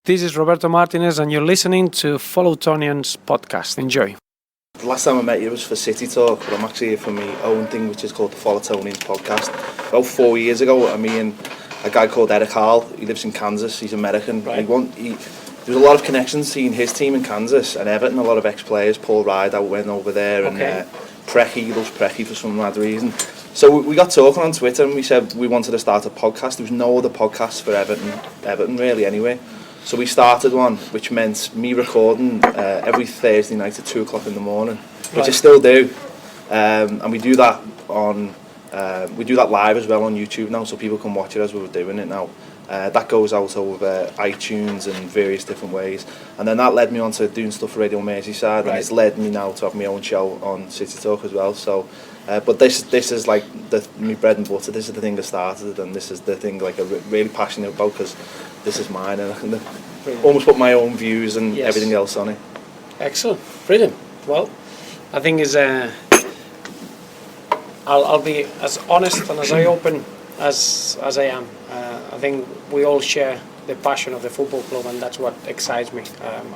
This is Roberto Martinez, and you're listening to Followtonians podcast. Enjoy. The last time I met you was for City Talk, but I'm actually here for my own thing, which is called the Followtonians podcast. About 4 years ago, me and a guy called Eric Hall, he lives in Kansas, he's American. Right. There's a lot of connections seeing his team in Kansas and Everton, a lot of ex-players. Paul Rideout went over there, and Preki, he loves Preki for some mad reason. So we got talking on Twitter, and we said we wanted to start a podcast. There was no other podcast for Everton really anyway. So we started one, which meant me recording every Thursday night at 2 o'clock in the morning, which I still do. And we do that live as well on YouTube now, so people can watch it as we were doing it now. That goes out over iTunes and various different ways. And then that led me on to doing stuff for Radio Merseyside, and it's led me now to have my own show on City Talk as well. So, but this is like my bread and butter. This is the thing that started it, and this is the thing like I'm really passionate about, because this is mine, and I can almost put my own views and everything else on it. Excellent, brilliant. Well, I think I'll be as honest and as open as I am. I think we all share the passion of the football club, and that's what excites me.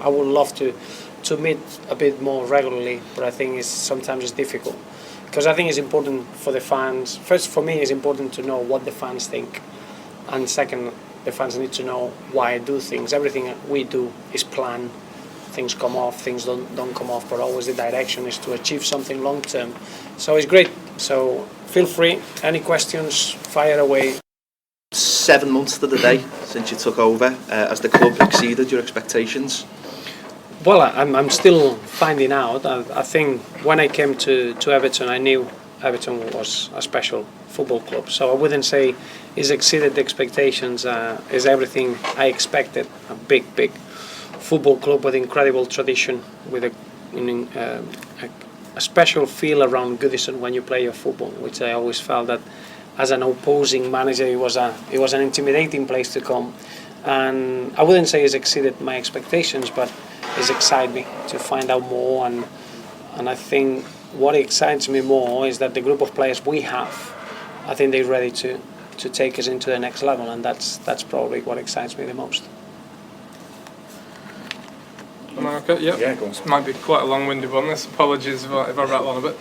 I would love to meet a bit more regularly, but I think sometimes it's difficult, because I think it's important for the fans. First, for me, it's important to know what the fans think, and second, the fans need to know why I do things. Everything we do is planned. Things come off, things don't come off, but always the direction is to achieve something long term. So it's great. So feel free. Any questions, fire away. 7 months to the day since you took over. Has the club exceeded your expectations? Well, I'm still finding out. I think when I came to Everton, I knew Everton was a special football club. So I wouldn't say it's exceeded the expectations. Is everything I expected. A big football club with incredible tradition, with a special feel around Goodison when you play your football, which I always felt that as an opposing manager it was an intimidating place to come. And I wouldn't say it's exceeded my expectations, but it's excited me to find out more, and I think what excites me more is that the group of players we have, I think they're ready to take us into the next level, and that's probably what excites me the most. Am I okay? Yeah, go on. This might be quite a long-winded one, this. Apologies if I rattle on a bit.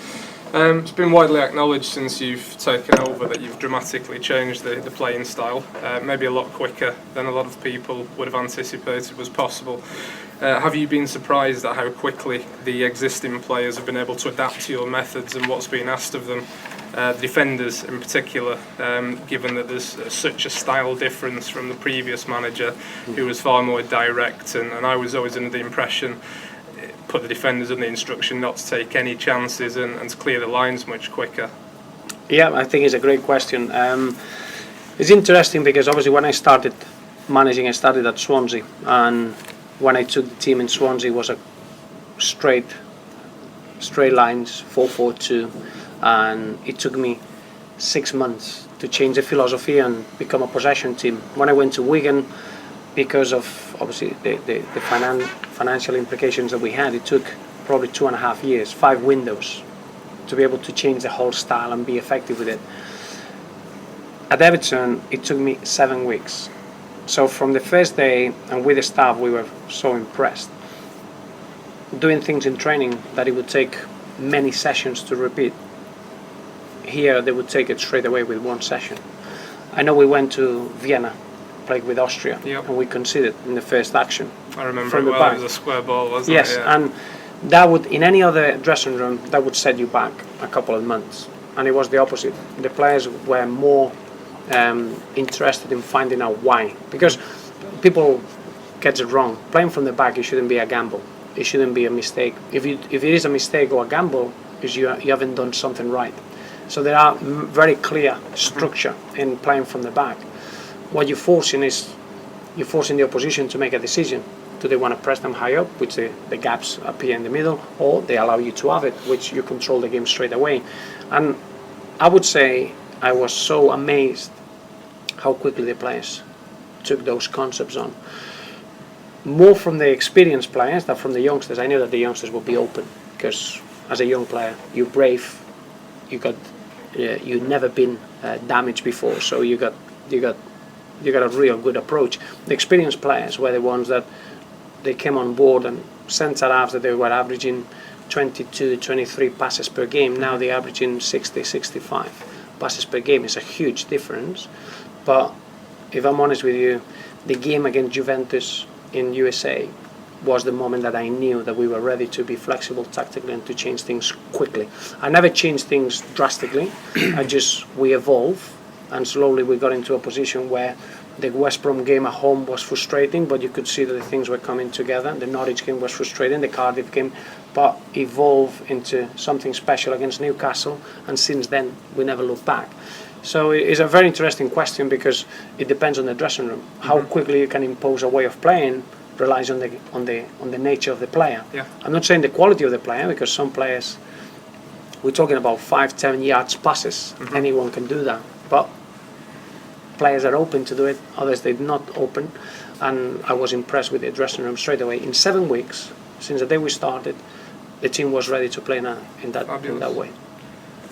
It's been widely acknowledged since you've taken over that you've dramatically changed the playing style, maybe a lot quicker than a lot of people would have anticipated was possible. Have you been surprised at how quickly the existing players have been able to adapt to your methods and what's being asked of them? The defenders in particular, given that there's such a style difference from the previous manager, who was far more direct, and I was always under the impression put the defenders under the instruction not to take any chances and to clear the lines much quicker. Yeah, I think it's a great question. It's interesting because obviously when I started managing, I started at Swansea, and when I took the team in Swansea, it was a straight lines, 4-4-2, and it took me 6 months to change the philosophy and become a possession team. When I went to Wigan, because of obviously the financial implications that we had, it took probably 2.5 years, 5 windows, to be able to change the whole style and be effective with it. At Everton, it took me 7 weeks. So from the first day, and with the staff, we were so impressed. Doing things in training that it would take many sessions to repeat, here they would take it straight away with one session. I know we went to Vienna, played with Austria, and we conceded in the first action. I remember it well. It was a square ball, wasn't it? Yes, and that would, in any other dressing room, that would set you back a couple of months. And it was the opposite. The players were more interested in finding out why, because people get it wrong. Playing from the back, it shouldn't be a gamble. It shouldn't be a mistake. If it is a mistake or a gamble, is you haven't done something right. So there are very clear structure in playing from the back. What you're forcing the opposition to make a decision. Do they want to press them high up, which the gaps appear in the middle, or they allow you to have it, which you control the game straight away. And I would say I was so amazed how quickly the players took those concepts on. More from the experienced players than from the youngsters. I knew that the youngsters would be open, because as a young player, you're brave, you've never been damaged before, so you got you got a real good approach. The experienced players were the ones that they came on board, and centre halves that they were averaging 22, 23 passes per game. Now they're averaging 60, 65 passes per game. It's a huge difference. But if I'm honest with you, the game against Juventus in USA was the moment that I knew that we were ready to be flexible tactically and to change things quickly. I never changed things drastically. We evolve, and slowly we got into a position where the West Brom game at home was frustrating, but you could see that the things were coming together. The Norwich game was frustrating, the Cardiff game, but evolved into something special against Newcastle, and since then we never looked back. So it's a very interesting question, because it depends on the dressing room. How quickly you can impose a way of playing relies on the nature of the player. Yeah. I'm not saying the quality of the player, because some players, we're talking about 5-10 yards passes. Anyone can do that, but players are open to do it, others they're not open. And I was impressed with the dressing room straight away. In 7 weeks, since the day we started, the team was ready to play in that way.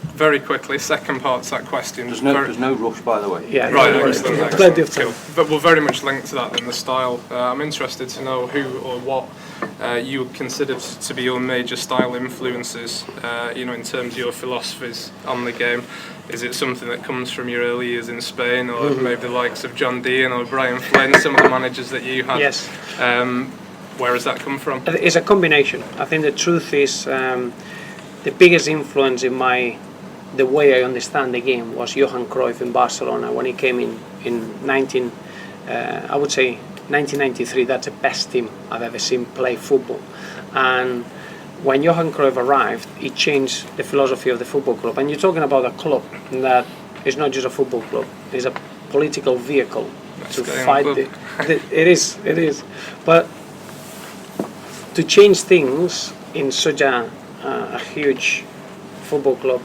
Very quickly, second part to that question. There's no rush, by the way. Yeah, Right, excellent. excellent. Plenty of time. Cool. But we're very much linked to that then, the style. I'm interested to know who or what you would consider to be your major style influences, in terms of your philosophies on the game. Is it something that comes from your early years in Spain, or maybe the likes of John Dean or Brian Flynn, some of the managers that you had? Yes. Where has that come from? It's a combination. I think the truth is, the biggest influence in the way I understand the game was Johan Cruyff in Barcelona when he came in 1993. That's the best team I've ever seen play football. And when Johan Cruyff arrived, he changed the philosophy of the football club. And you're talking about a club that is not just a football club; it's a political vehicle to fight. It is. But to change things in such a huge football club,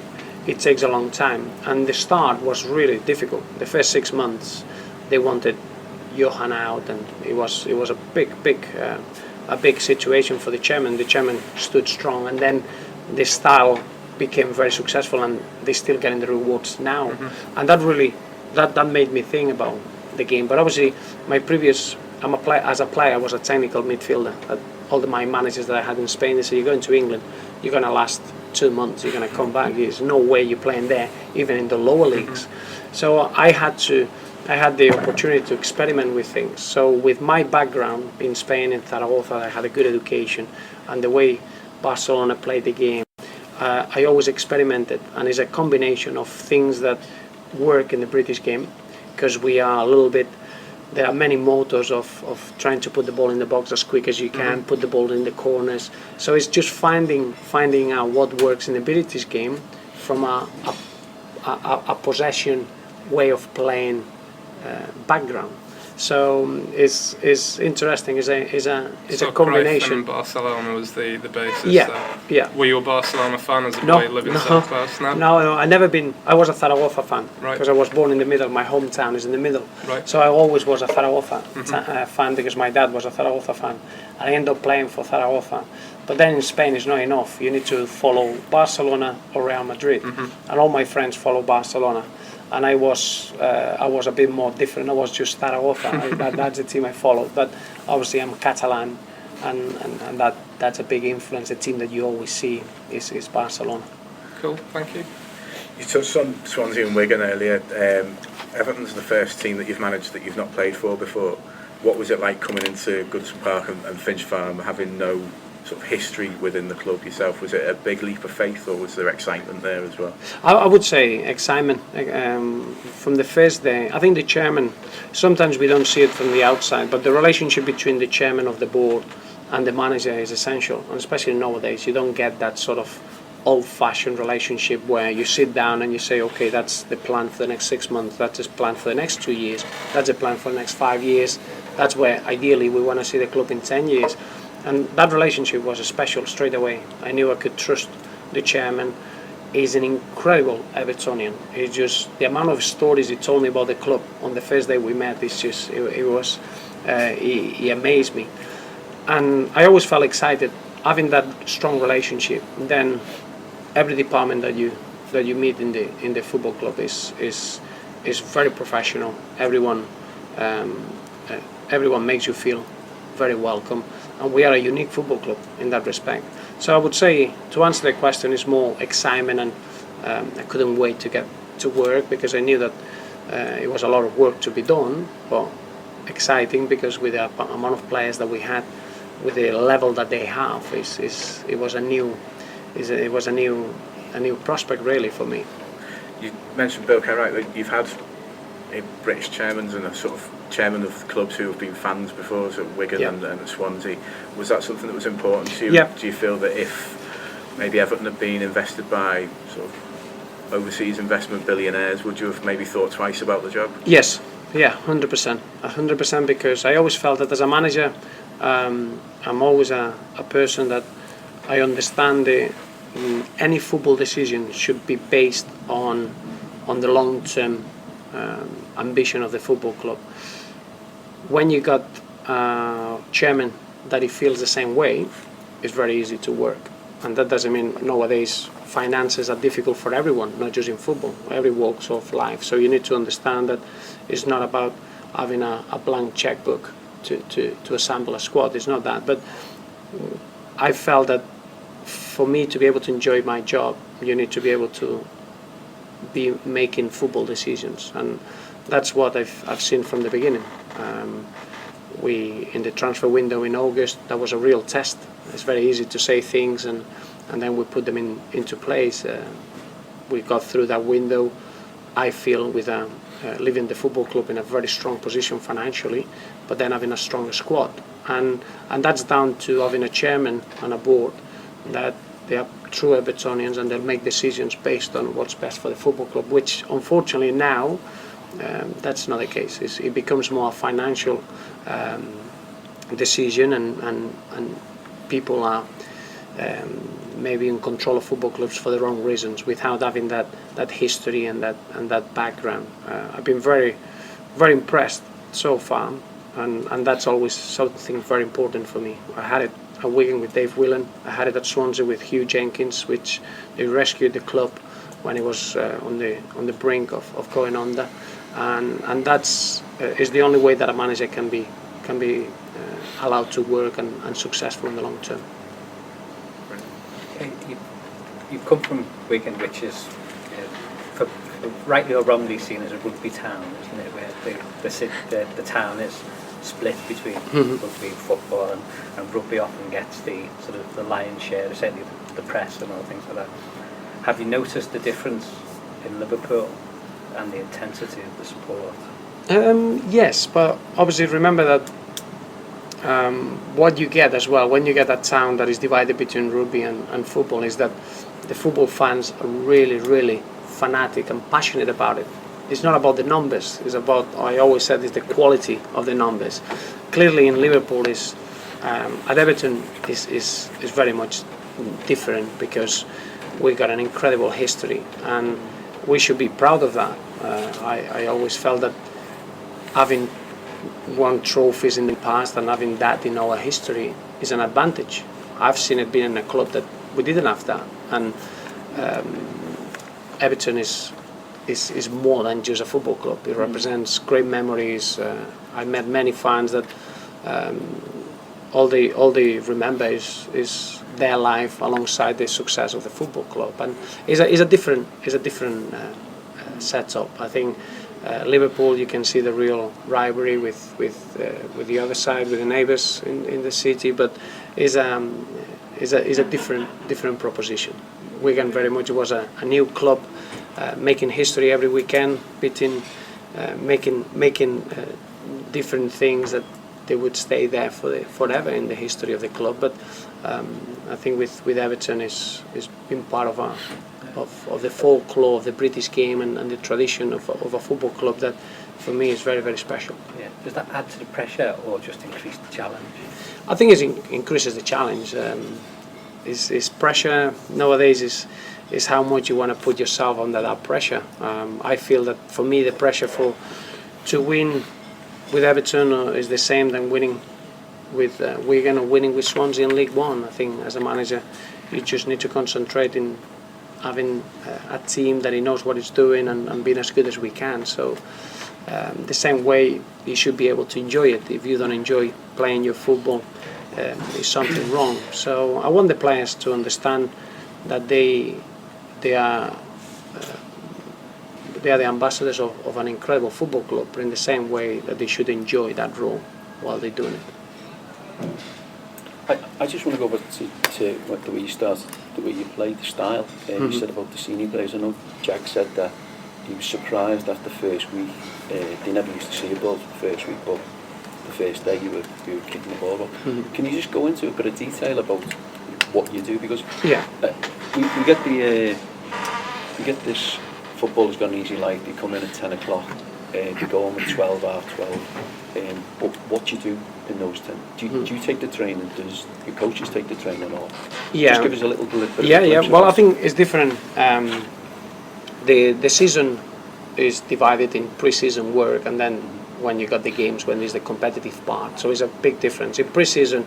it takes a long time, and the start was really difficult. The first 6 months, they wanted Johan out, and it was a big situation for the chairman. The chairman stood strong, and then the style became very successful, and they're still getting the rewards now. And that made me think about the game. But obviously, as a player, I was a technical midfielder. All my managers that I had in Spain, they said, "You're going to England, you're going to last 2 months, you're going to come back. There's no way you're playing there, even in the lower leagues." So I had the opportunity to experiment with things. So with my background in Spain, in Zaragoza, I had a good education, and the way Barcelona played the game, I always experimented, and it's a combination of things that work in the British game, because we are a little bit. There are many motors of trying to put the ball in the box as quick as you can, put the ball in the corners. So it's just finding out what works in the British game from a possession way of playing background. So it's interesting. It's a combination. Cruyff and Barcelona was the basis. Yeah. Were you a Barcelona fan as a boy living in South Coast? No, I never been. I was a Zaragoza fan because Right. I was born in the middle. My hometown is in the middle. Right. So I always was a Zaragoza fan, because my dad was a Zaragoza fan. I ended up playing for Zaragoza. But then in Spain it's not enough. You need to follow Barcelona or Real Madrid. And all my friends follow Barcelona. And I was a bit more different. I was just Zaragoza. That's the team I followed. But obviously I'm Catalan, and that's a big influence. The team that you always see is Barcelona. Cool, thank you. You touched on Swansea and Wigan earlier. Everton's the first team that you've managed that you've not played for before. What was it like coming into Goodison Park and Finch Farm, having no sort of history within the club yourself? Was it a big leap of faith, or was there excitement there as well? I would say excitement from the first day. I think the chairman, sometimes we don't see it from the outside, but the relationship between the chairman of the board and the manager is essential, and especially nowadays you don't get that sort of old-fashioned relationship where you sit down and you say, okay, that's the plan for the next 6 months, that's the plan for the next 2 years, that's the plan for the next 5 years. That's where ideally we want to see the club in 10 years. And that relationship was special straight away. I knew I could trust the chairman. He's an incredible Evertonian. It's just the amount of stories he told me about the club on the first day we met. It's just he amazed me, and I always felt excited having that strong relationship. And then every department that you meet in the football club is very professional. Everyone everyone makes you feel very welcome, and we are a unique football club in that respect. So I would say, to answer the question, is more excitement, and I couldn't wait to get to work, because I knew that it was a lot of work to be done, but exciting because with the amount of players that we had, with the level that they have, it was a new prospect really for me. You mentioned Bill Kenwright, that you've had British chairmen and a sort of chairman of clubs who have been fans before, so Wigan and Swansea. Was that something that was important to you? Yeah. Do you feel that if maybe Everton had been invested by sort of overseas investment billionaires, would you have maybe thought twice about the job? Yes, yeah, 100%, because I always felt that as a manager, I'm always a person that I understand any football decision should be based on the long-term ambition of the football club. When you got a chairman that he feels the same way, it's very easy to work. And that doesn't mean nowadays finances are difficult for everyone, not just in football, every walks of life. So you need to understand that it's not about having a blank checkbook to assemble a squad. It's not that. But I felt that for me to be able to enjoy my job, you need to be able to be making football decisions, and that's what I've seen from the beginning. In the transfer window in August, that was a real test. It's very easy to say things and then we put them into place. We got through that window, I feel, with leaving the football club in a very strong position financially, but then having a stronger squad. And that's down to having a chairman and a board that they are true Evertonians, and they'll make decisions based on what's best for the football club, which unfortunately now that's not the case. It becomes more a financial decision, and people are maybe in control of football clubs for the wrong reasons, without having that history and that background. I've been very, very impressed so far, and that's always something very important for me. I had it at Wigan with Dave Whelan. I had it at Swansea with Hugh Jenkins, which they rescued the club when it was on the brink of going under, and that's is the only way that a manager can be allowed to work and successful in the long term. You've come from Wigan, which is rightly or wrongly seen as a rugby town, isn't it? Where the town is split between rugby, football, and rugby often gets the sort of the lion's share, certainly the press and all things like that. Have you noticed the difference in Liverpool and the intensity of the support? Yes, but obviously remember that what you get as well when you get a town that is divided between rugby and football is that the football fans are really, really fanatic and passionate about it. It's not about the numbers. It's about, I always said, it's the quality of the numbers. Clearly in Liverpool at Everton is very much different, because we got an incredible history and we should be proud of that. I always felt that having won trophies in the past and having that in our history is an advantage. I've seen it being in a club that we didn't have that, and Everton is more than just a football club. It represents great memories. I met many fans that all they remember is their life alongside the success of the football club, and is a different setup. I think Liverpool, you can see the real rivalry with the other side, with the neighbours in the city, but is a different proposition. Wigan very much was a new club, making history every weekend, making different things that they would stay there forever in the history of the club. But I think with Everton is been part of the folklore of the British game and the tradition of a football club that for me is very, very special. Yeah. Does that add to the pressure or just increase the challenge? I think it increases the challenge. Is pressure nowadays is how much you want to put yourself under that pressure. I feel that for me the pressure to win with Everton is the same than winning with Wigan or winning with Swansea in League One. I think as a manager you just need to concentrate in having a team that he knows what it's doing and being as good as we can. So the same way you should be able to enjoy it. If you don't enjoy playing your football, there's something wrong. So I want the players to understand that they are the ambassadors of an incredible football club, in the same way that they should enjoy that role while they're doing it. I just want to go back to the way you started, the way you played, the style. You said about the senior players. I know Jack said that he was surprised after the first week. They never used to see a ball for the first week, but the first day you were kicking the ball up. Can you just go into a bit of detail about what you do? Because we get we get this football's gone easy life. They come in at 10 o'clock. They go home at 12, half 12. But what you do in those 10? Do you take the training? Does your coaches take the training, or just give us a little bit? Well, I think it's different. The season is divided in pre-season work, and then when you got the games, when there's the competitive part. So it's a big difference. In pre-season,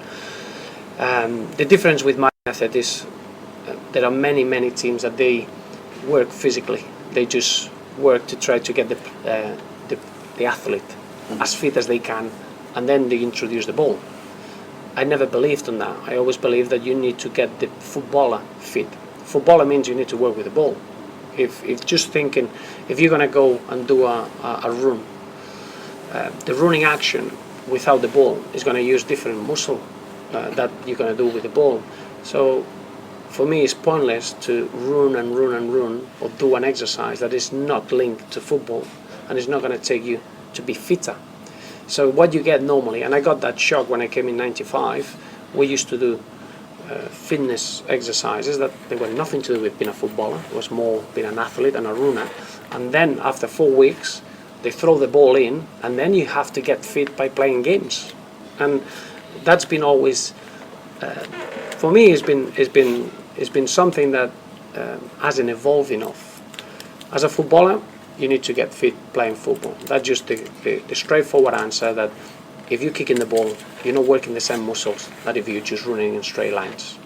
the difference with my method is there are many teams that they work physically. They just work to try to get the athlete as fit as they can, and then they introduce the ball. I never believed in that. I always believed that you need to get the footballer fit. Footballer means you need to work with the ball. If just thinking, if you're going to go and do a run, the running action without the ball is going to use different muscle that you're going to do with the ball. So for me, it's pointless to run or do an exercise that is not linked to football, and it's not going to take you to be fitter. So what you get normally, and I got that shock when I came in '95, we used to do fitness exercises that they were nothing to do with being a footballer. It was more being an athlete and a runner. And then after 4 weeks, they throw the ball in, and then you have to get fit by playing games. And that's been always, for me, it's been something that hasn't evolved enough. As a footballer, you need to get fit playing football. That's just the straightforward answer, that if you're kicking the ball, you're not working the same muscles that if you're just running in straight lines.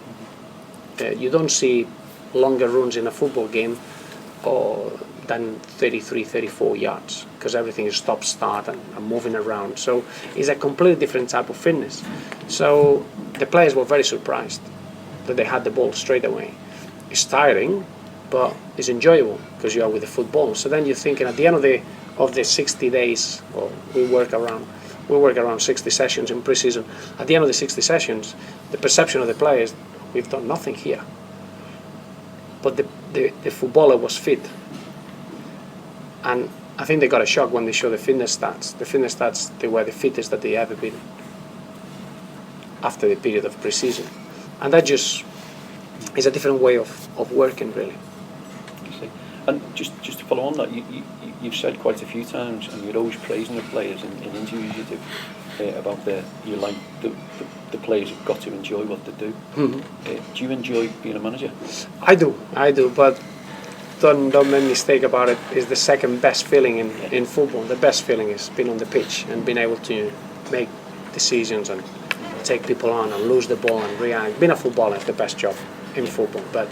You don't see longer runs in a football game than 33, 34 yards, because everything is stop-start and moving around. So it's a completely different type of fitness. So the players were very surprised that they had the ball straight away. It's tiring, but it's enjoyable because you are with the football. So then you're thinking, at the end of the 60 days, or we work around 60 sessions in pre-season. At the end of the 60 sessions, the perception of the players, we've done nothing here. But the footballer was fit. And I think they got a shock when they showed the fitness stats. The fitness stats, they were the fittest that they ever been after the period of pre-season. And that just is a different way of working, really. And just to follow on that, you've said quite a few times, and you're always praising the players in interviews you do, about the players have got to enjoy what they do. Do you enjoy being a manager? I do, but don't make a mistake about it. It's the second best feeling in football. The best feeling is being on the pitch and being able to make decisions and take people on and lose the ball and react. Being a footballer is the best job in football, but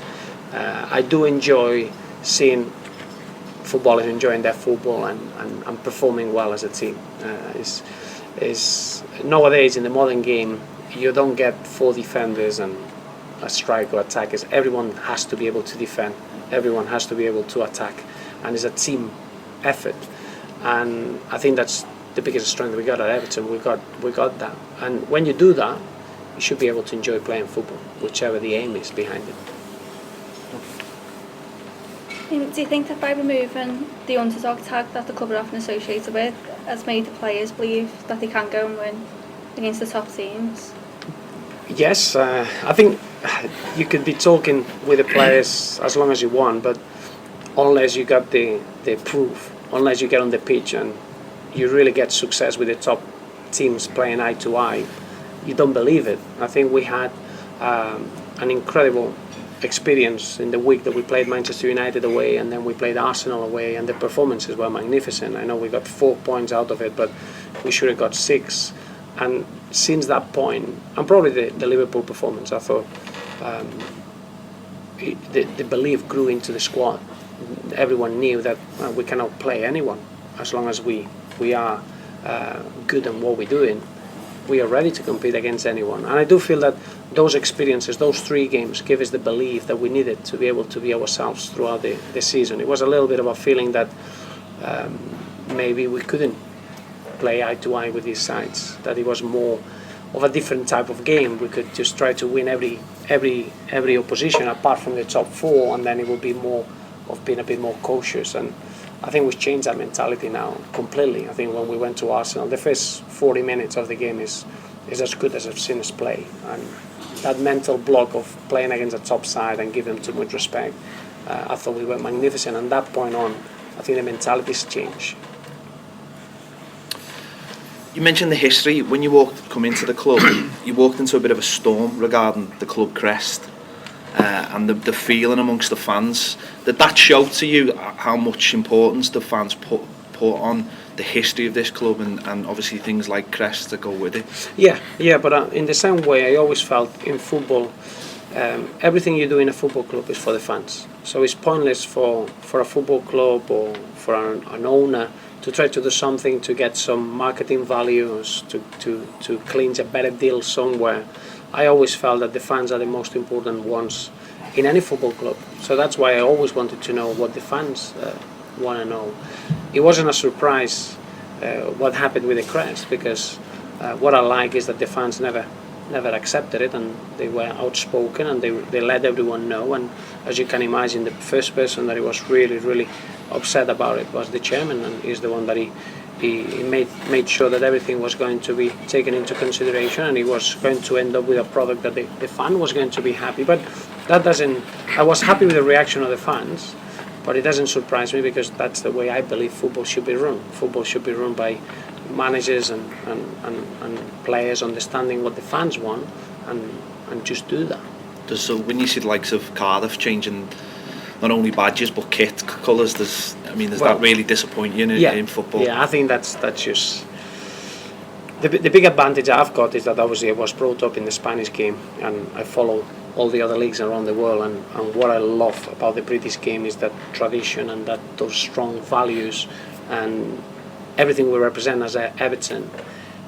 I do enjoy seeing footballers enjoying their football and performing well as a team. Is nowadays in the modern game, you don't get 4 defenders and a striker or attackers. Everyone has to be able to defend. Everyone has to be able to attack, and it's a team effort. And I think that's the biggest strength we got at Everton. We got that, and when you do that, you should be able to enjoy playing football, whichever the aim is behind it. Do you think that by removing the underdog tag that the club are often associated with has made the players believe that they can go and win against the top teams? Yes, I think you could be talking with the players as long as you want, but unless you got the proof, unless you get on the pitch and you really get success with the top teams playing eye to eye, you don't believe it. I think we had an incredible experience in the week that we played Manchester United away, and then we played Arsenal away, and the performances were magnificent. I know we got 4 points out of it, but we should have got 6. And since that point, and probably the Liverpool performance, I thought the belief grew into the squad. Everyone knew that we cannot play anyone as long as we we are good in what we're doing, we are ready to compete against anyone. And I do feel that those experiences, those 3 games, give us the belief that we needed to be able to be ourselves throughout the season. It was a little bit of a feeling that maybe we couldn't play eye to eye with these sides, that it was more of a different type of game. We could just try to win every opposition apart from the top 4, and then it would be more of being a bit more cautious. And I think we've changed that mentality now completely. I think when we went to Arsenal, the first 40 minutes of the game is as good as I've seen us play. And that mental block of playing against a top side and giving them too much respect, I thought we were magnificent. And that point on, I think the mentality's changed. You mentioned the history. When you come into the club, you walked into a bit of a storm regarding the club crest and the feeling amongst the fans. Did that show to you how much importance the fans put on the history of this club and obviously things like crests that go with it? Yeah, but in the same way, I always felt in football, everything you do in a football club is for the fans. So it's pointless for a football club or for an owner to try to do something to get some marketing values, to clinch a better deal somewhere. I always felt that the fans are the most important ones in any football club. So that's why I always wanted to know what the fans want to know. It wasn't a surprise what happened with the crest, because what I like is that the fans never accepted it, and they were outspoken, and they let everyone know. And as you can imagine, the first person that he was really upset about it was the chairman, and he's the one that he made sure that everything was going to be taken into consideration, and he was going to end up with a product that the fan was going to be happy. But that doesn't. I was happy with the reaction of the fans, but it doesn't surprise me, because that's the way I believe football should be run. Football should be run by managers and players understanding what the fans want and just do that. So when you see the likes of Cardiff changing not only badges but kit colours, does that really disappoint you in football? Yeah, I think that's just the big advantage I've got is that obviously I was brought up in the Spanish game, and I follow all the other leagues around the world, and what I love about the British game is that tradition and those strong values and everything we represent as Everton.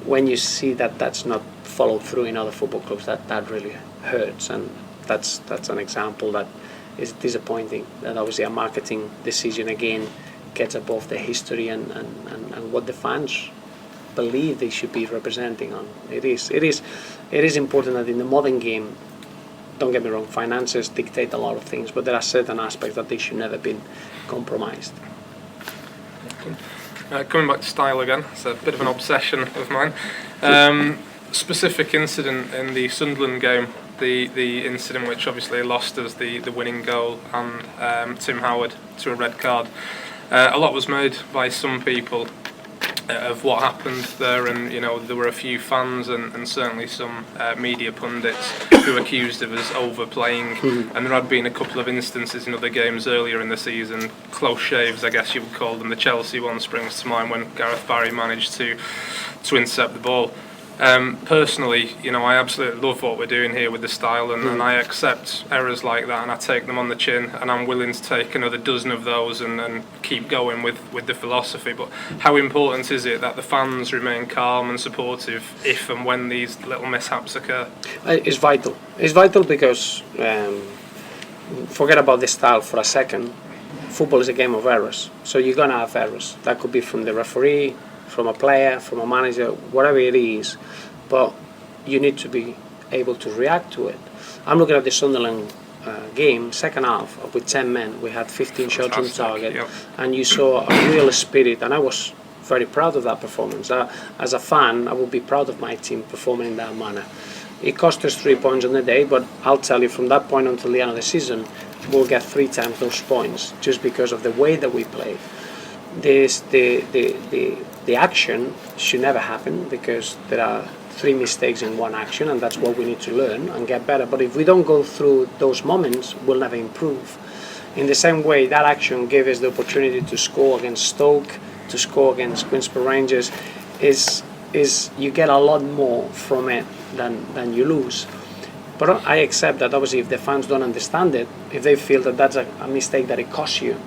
When you see that that's not followed through in other football clubs, that really hurts, and that's an example that is disappointing, that obviously a marketing decision again gets above the history and what the fans believe they should be representing on. It is important that in the modern game, don't get me wrong, finances dictate a lot of things, but there are certain aspects that they should never be compromised. Coming back to style again, it's a bit of an obsession of mine. Specific incident in the Sunderland game, the incident which obviously lost us the winning goal and Tim Howard to a red card. A lot was made by some people of what happened there, and there were a few fans and certainly some media pundits who accused of us overplaying, and there had been a couple of instances in other games earlier in the season, close shaves I guess you would call them. The Chelsea one springs to mind when Gareth Barry managed to intercept the ball. Personally, I absolutely love what we're doing here with the style, and I accept errors like that, and I take them on the chin, and I'm willing to take another dozen of those and keep going with the philosophy. But how important is it that the fans remain calm and supportive if and when these little mishaps occur? It's vital. It's vital because, forget about the style for a second, football is a game of errors. So you're going to have errors. That could be from the referee, from a player, from a manager, whatever it is, but you need to be able to react to it. I'm looking at the Sunderland game, second half, with 10 men, we had 15 shots on target, yep. And you saw a real spirit, and I was very proud of that performance. As a fan, I would be proud of my team performing in that manner. It cost us 3 points on the day, but I'll tell you, from that point until the end of the season, we'll get 3 times those points, just because of the way that we played. The action should never happen, because there are 3 mistakes in one action, and that's what we need to learn and get better. But if we don't go through those moments, we'll never improve. In the same way, that action gave us the opportunity to score against Stoke, to score against Queensborough Rangers. Is you get a lot more from it than you lose. But I accept that obviously if the fans don't understand it, if they feel that that's a mistake that it costs you,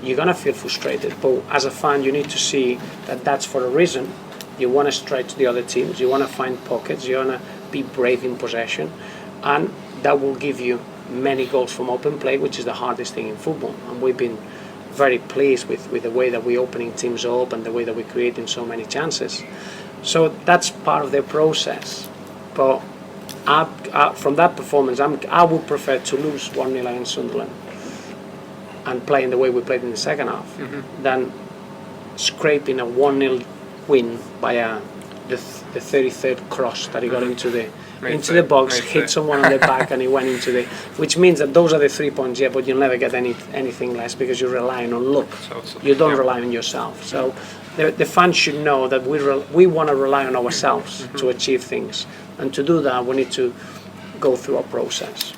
you're gonna feel frustrated. But as a fan, you need to see that that's for a reason. You want to stretch the other teams. You want to find pockets. You want to be brave in possession, and that will give you many goals from open play, which is the hardest thing in football. And we've been very pleased with the way that we're opening teams up and the way that we're creating so many chances. So that's part of the process. But from that performance, I would prefer to lose 1-0 against Sunderland and playing the way we played in the second half than scraping a 1-0 win by the 33rd cross that he got into the box, hit someone on the back, and he went into the. Which means that those are the 3 points, yeah, but you'll never get anything less because you're relying on luck. You don't rely on yourself. So the fans should know that we want to rely on ourselves to achieve things, and to do that, we need to go through a process.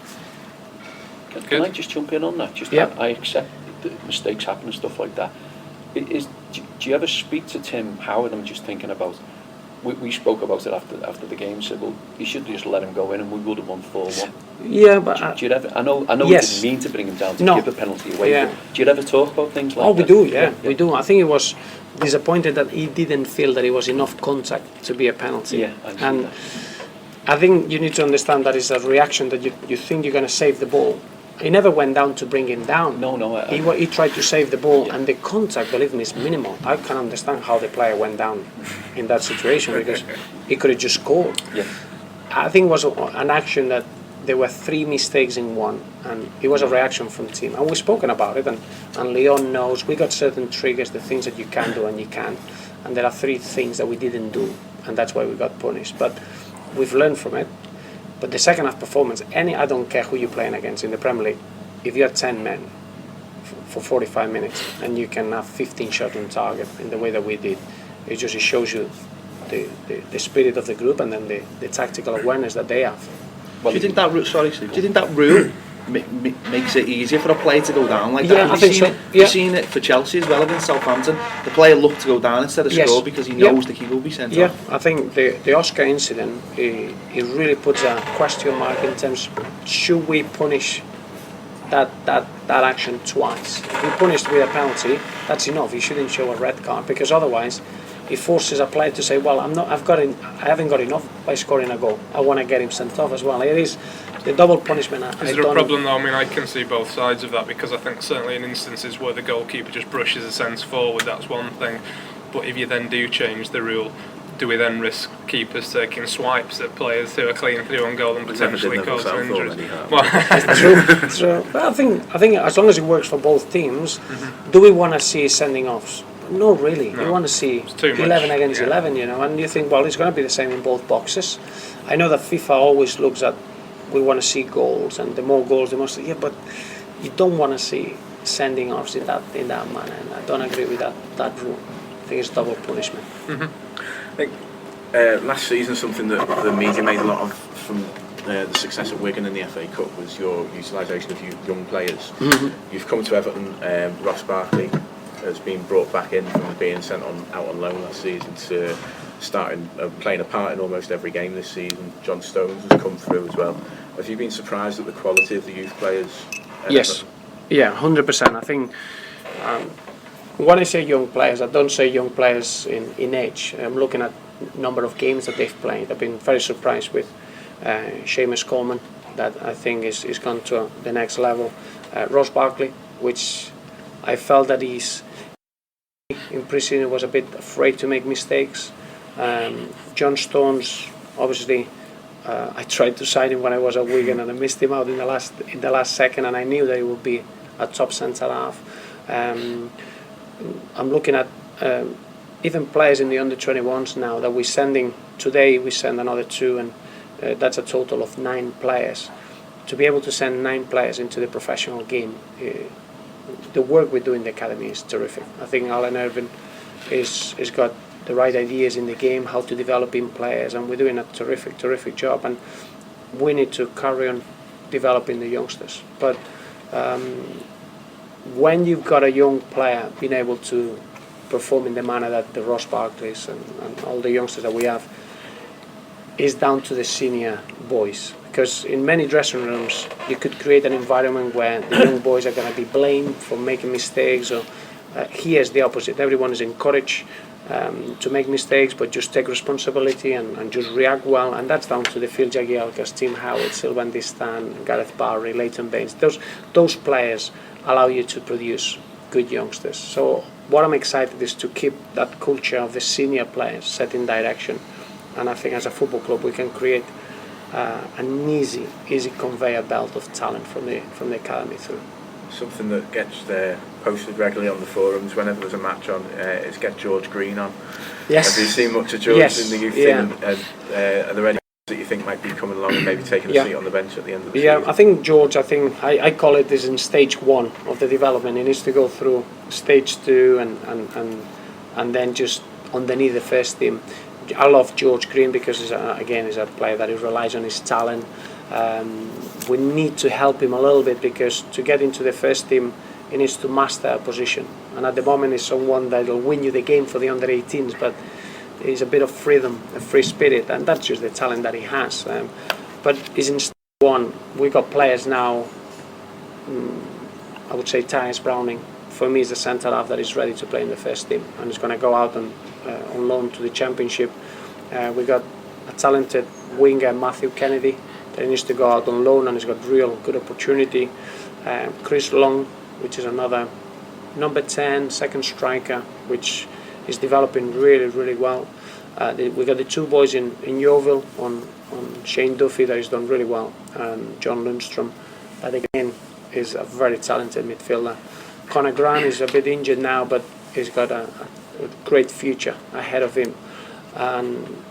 Can I just jump in on that? I accept that mistakes happen and stuff like that. Do you ever speak to Tim Howard? I'm just thinking about. We spoke about it after the game. Said, well, you should just let him go in, and we would have won 4-1. Yeah, but do you ever? I know. Yes. We didn't mean to bring him down to give a penalty away. Yeah. But do you ever talk about things like that? Oh, we do. Yeah, we do. I think he was disappointed that he didn't feel that it was enough contact to be a penalty. Yeah, and I think you need to understand that it's a reaction that you think you're going to save the ball. He never went down to bring him down. No. He tried to save the ball, and the contact, believe me, is minimal. I can understand how the player went down in that situation because he could have just scored. Yeah. I think it was an action that there were 3 mistakes in one, and it was a reaction from the team. And we've spoken about it, and Leon knows we got certain triggers, the things that you can do and you can't. And there are 3 things that we didn't do, and that's why we got punished. But we've learned from it. But the second half performance, I don't care who you're playing against in the Premier League, if you have 10 men for 45 minutes and you can have 15 shots on target in the way that we did, it shows you the spirit of the group and then the tactical awareness that they have. Well, do you think that rule makes it easier for a player to go down like that? Yeah, I think so. You've seen it for Chelsea as well against Southampton. The player looked to go down instead of score because he knows the keeper will be sent off. Yeah, I think the Oscar incident, it really puts a question mark in terms, should we punish that action twice? If we punish with a penalty, that's enough. You shouldn't show a red card because otherwise it forces a player to say, well, I haven't got enough by scoring a goal. I want to get him sent off as well. It is the double punishment. Is there a problem though? I mean, I can see both sides of that because I think certainly in instances where the goalkeeper just brushes a sense forward, that's one thing. But if you then do change the rule, do we then risk keepers taking swipes at players who are clean through on goal and potentially causing injuries? It's true. But I think as long as it works for both teams, do we want to see sending offs? No, really. No. You want to see 11 against 11, and you think, well, it's going to be the same in both boxes. I know that FIFA always looks at, we want to see goals, and the more goals, the more. Yeah, but you don't want to see sending offs in that manner, and I don't agree with that rule. I think it's double punishment. I think last season something that the media made a lot of from the success of Wigan in the FA Cup was your utilisation of young players. You've come to Everton, Ross Barkley has been brought back in from being sent out on loan last season to playing a part in almost every game this season. John Stones has come through as well. Have you been surprised at the quality of the youth players? Yes, yeah, 100%. I think when I say young players, I don't say young players in age. I'm looking at number of games that they've played. I've been very surprised with Seamus Coleman, that I think is gone to the next level. Ross Barkley, which I felt that he's in pre-season was a bit afraid to make mistakes. John Stones, obviously, I tried to sign him when I was at Wigan and I missed him out in the last second, and I knew that he would be a top centre half. I'm looking at even players in the under-21s now that we're sending. Today we send another 2, and that's a total of 9 players. To be able to send 9 players into the professional game, the work we do in the academy is terrific. I think Alan Irvine is got the right ideas in the game, how to develop in players, and we're doing a terrific job, and we need to carry on developing the youngsters. But when you've got a young player being able to perform in the manner that the Ross Barkleys and all the youngsters that we have, is down to the senior boys, because in many dressing rooms you could create an environment where the young boys are going to be blamed for making mistakes, or here's the opposite. Everyone is encouraged to make mistakes, but just take responsibility and just react well, and that's down to the Phil Jagielkas, Tim Howard, Sylvain Distan, Gareth Barry, Leighton Baines. Those players allow you to produce good youngsters. So what I'm excited is to keep that culture of the senior players setting direction, and I think as a football club we can create an easy conveyor belt of talent from the academy through. Something that gets posted regularly on the forums whenever there's a match on is get George Green on. Yes. Have you seen much of George Yes. in the youth Yeah. team? And are there any that you think might be coming along and maybe taking a Yeah. seat on the bench at the end of the Yeah, season? I think George, I call it this in stage 1 of the development. He needs to go through stage 2 and then just underneath the first team. I love George Green because he's a player that relies on his talent. We need to help him a little bit because to get into the first team he needs to master a position, and at the moment he's someone that will win you the game for the under 18s, but he's a bit of freedom, a free spirit, and that's just the talent that he has. But he's in stage 1. We got players now. I would say Tyus Browning for me is the centre half that is ready to play in the first team and is going to go out on loan to the Championship. We got a talented winger, Matthew Kennedy, that needs to go out on loan and he's got real good opportunity. Chris Long, which is another number 10 second striker, which is developing really well. We got the 2 boys in Yeovil on Shane Duffy that has done really well, and John Lundstrom, that again is a very talented midfielder. Conor Grant is a bit injured now, but he's got a great future ahead of him. And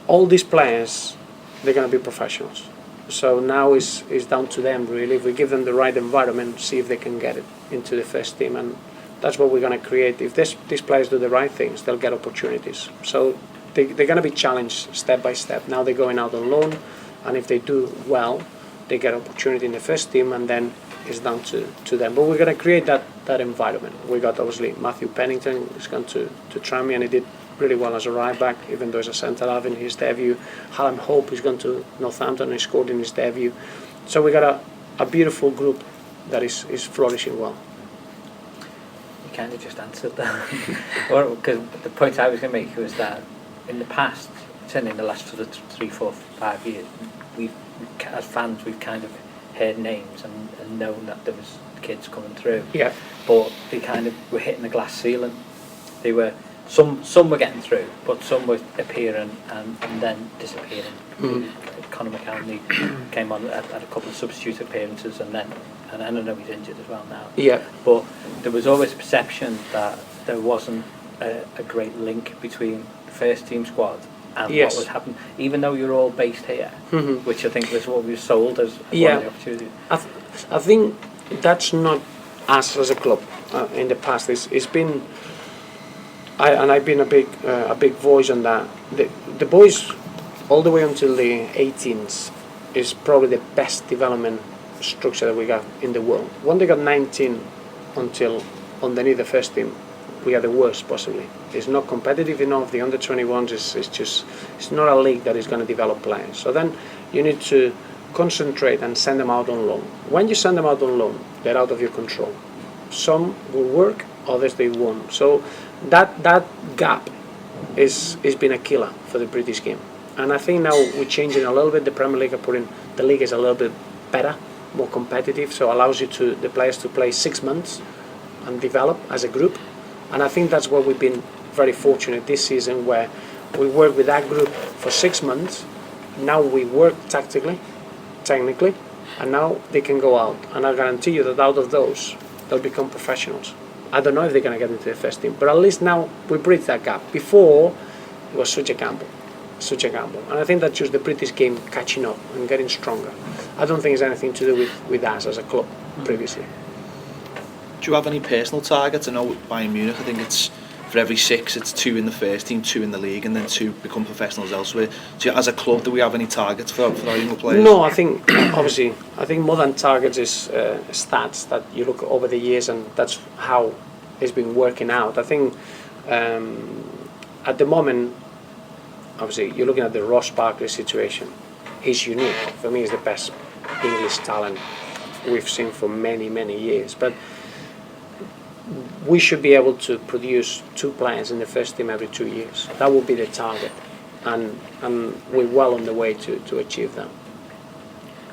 all these players, they're going to be professionals. So now it's down to them really. If we give them the right environment, see if they can get it into the first team, and that's what we're going to create. If these players do the right things, they'll get opportunities. So they're going to be challenged step by step. Now they're going out on loan, and if they do well, they get opportunity in the first team, and then it's down to them. But we're going to create that environment. We got obviously Matthew Pennington is going to Tranmere, and he did really well as a right back, even though he's a centre half in his debut. Hallam Hope is going to Northampton and he scored in his debut. So we got a beautiful group that is flourishing well. You kind of just answered that. Because the point I was going to make was that in the past, certainly in the last sort of 3, 4, 5 years, as fans we've kind of heard names and known that there was kids coming through. Yeah. But they kind of were hitting the glass ceiling. They were some were getting through, but some were appearing and then disappearing. Conor McCartney came on at a couple of substitute appearances, and I know he's injured as well now. Yeah. But there was always a perception that there wasn't a great link between the first team squad and Yes. what was happening, even though you're all based here, which I think was what we were sold as one Yeah. of the opportunities. I think that's not us as a club. In the past, it's been. I've been a big voice on that. The boys, all the way until the 18s, is probably the best development structure that we got in the world. When they got 19 until underneath the first team, we are the worst possibly. It's not competitive enough. The under 21s it's not a league that is going to develop players. So then you need to concentrate and send them out on loan. When you send them out on loan, they're out of your control. Some will work, others they won't. So that gap is been a killer for the British game, and I think now we're changing a little bit. The Premier League are putting the league is a little bit better, more competitive, so allows the players to play 6 months and develop as a group, and I think that's where we've been very fortunate this season, where we work with that group for 6 months. Now we work tactically, technically, and now they can go out, and I guarantee you that out of those they'll become professionals. I don't know if they're going to get into the first team, but at least now we bridge that gap. Before, it was such a gamble, and I think that's just the British game catching up and getting stronger. I don't think it's anything to do with us as a club previously. Do you have any personal targets? I know with Bayern Munich, I think it's for every 6, it's 2 in the first team, 2 in the league, and then 2 become professionals elsewhere. So as a club, do we have any targets for our younger players? No, I think obviously more than targets is stats that you look over the years, and that's how it's been working out. I think at the moment, obviously you're looking at the Ross Barkley situation. he's unique. For me, he's the best English talent we've seen for many, many years. But we should be able to produce 2 players in the first team every 2 years. That would be the target, and we're well on the way to achieve that.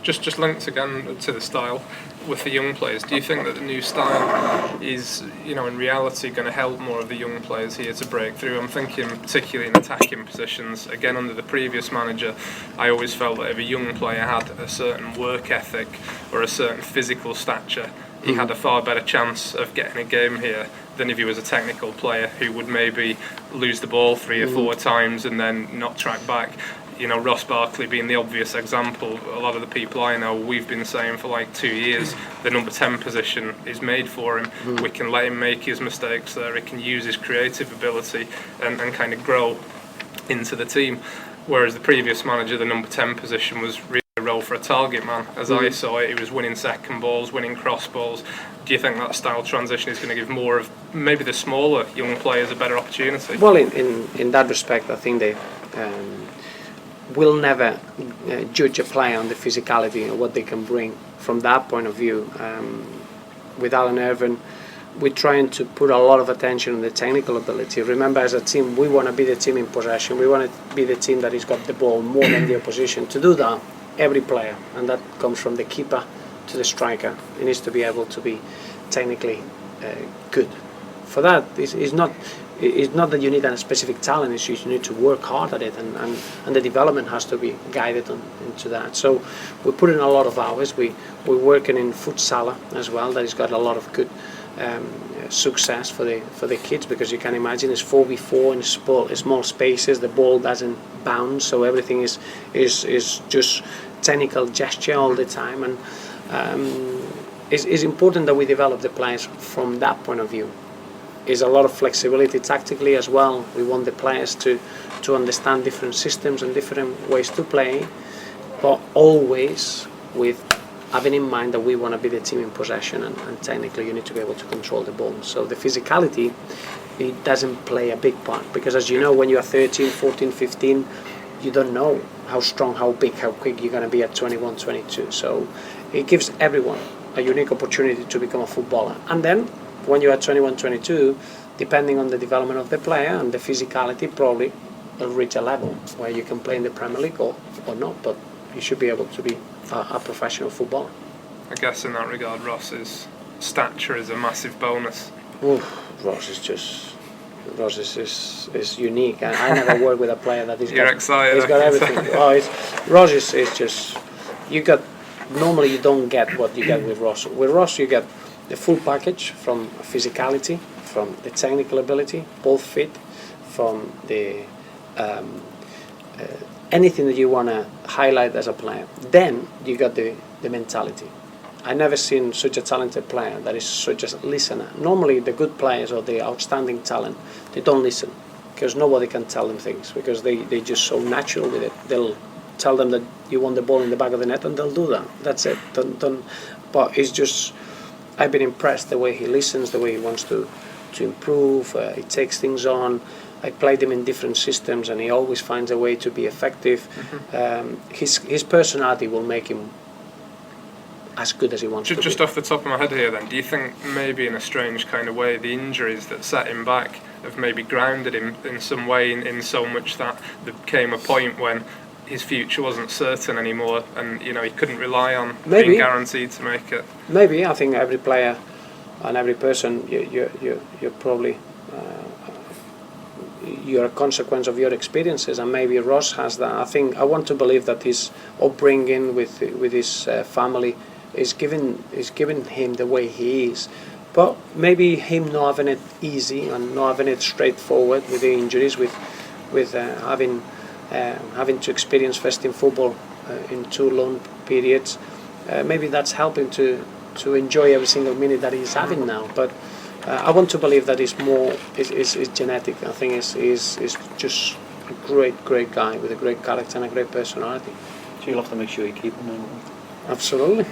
Just linked again to the style with the young players, do you think that the new style is, in reality going to help more of the young players here to break through? I'm thinking particularly in attacking positions. Again, under the previous manager, I always felt that if a young player had a certain work ethic or a certain physical stature, he had a far better chance of getting a game here than if he was a technical player who would maybe lose the ball 3 or 4 times and then not track back. Ross Barkley being the obvious example. A lot of the people I know, we've been saying for like 2 years, the number 10 position is made for him. We can let him make his mistakes there. He can use his creative ability and kind of grow into the team. Whereas the previous manager, the number 10 position was really a role for a target man. As I saw it, he was winning second balls, winning cross balls. Do you think that style transition is going to give more of maybe the smaller young players a better opportunity? Well, in that respect, I think they will never judge a player on the physicality and what they can bring. From that point of view, with Alan Irvine, we're trying to put a lot of attention on the technical ability. Remember, as a team, we want to be the team in possession. We want to be the team that has got the ball more than the opposition. To do that, every player, and that comes from the keeper to the striker, he needs to be able to be technically good. For that, it's not that you need a specific talent, it's just you need to work hard at it, and the development has to be guided into that. So we're putting a lot of hours. We're working in futsal as well. That has got a lot of good success for the kids, because you can imagine it's 4v4 in small spaces. The ball doesn't bounce, so everything is just technical gesture all the time, and it's important that we develop the players from that point of view. Is a lot of flexibility tactically as well. We want the players to understand different systems and different ways to play, but always with having in mind that we want to be the team in possession, and technically you need to be able to control the ball. So the physicality, it doesn't play a big part, because as you know, when you are 13, 14, 15, you don't know how strong, how big, how quick you're going to be at 21, 22. So it gives everyone a unique opportunity to become a footballer. And then when you are 21, 22, depending on the development of the player and the physicality, probably will reach a level where you can play in the Premier League or not, but you should be able to be a professional footballer. I guess in that regard, Ross's stature is a massive bonus. Ross is unique. I never worked with a player that is. You're excited. He's got everything. Ross is just. Normally you don't get what you get with Ross. With Ross you get the full package, from physicality, from the technical ability, both fit, from the anything that you want to highlight as a player. Then you got the mentality. I never seen such a talented player that is such a listener. Normally the good players or the outstanding talent, they don't listen, because nobody can tell them things, because they're just so natural with it. They'll tell them that you want the ball in the back of the net and they'll do that. That's it. But it's just, I've been impressed the way he listens, the way he wants to improve. He takes things on. I played him in different systems, and he always finds a way to be effective. His personality will make him as good as he wants to be. Just off the top of my head here then, do you think maybe in a strange kind of way the injuries that set him back have maybe grounded him in some way, in so much that there came a point when his future wasn't certain anymore, and he couldn't rely on being guaranteed to make it? Maybe. I think every player and every person, you're probably you're a consequence of your experiences, and maybe Ross has that. I want to believe that his upbringing with his family is giving him the way he is. But maybe him not having it easy and not having it straightforward with the injuries, with having to experience first team football in 2 long periods, maybe that's helping to enjoy every single minute that he's having now. But I want to believe that it's more is genetic. I think he's just a great guy with a great character and a great personality. So you'll have to make sure you keep him. Absolutely.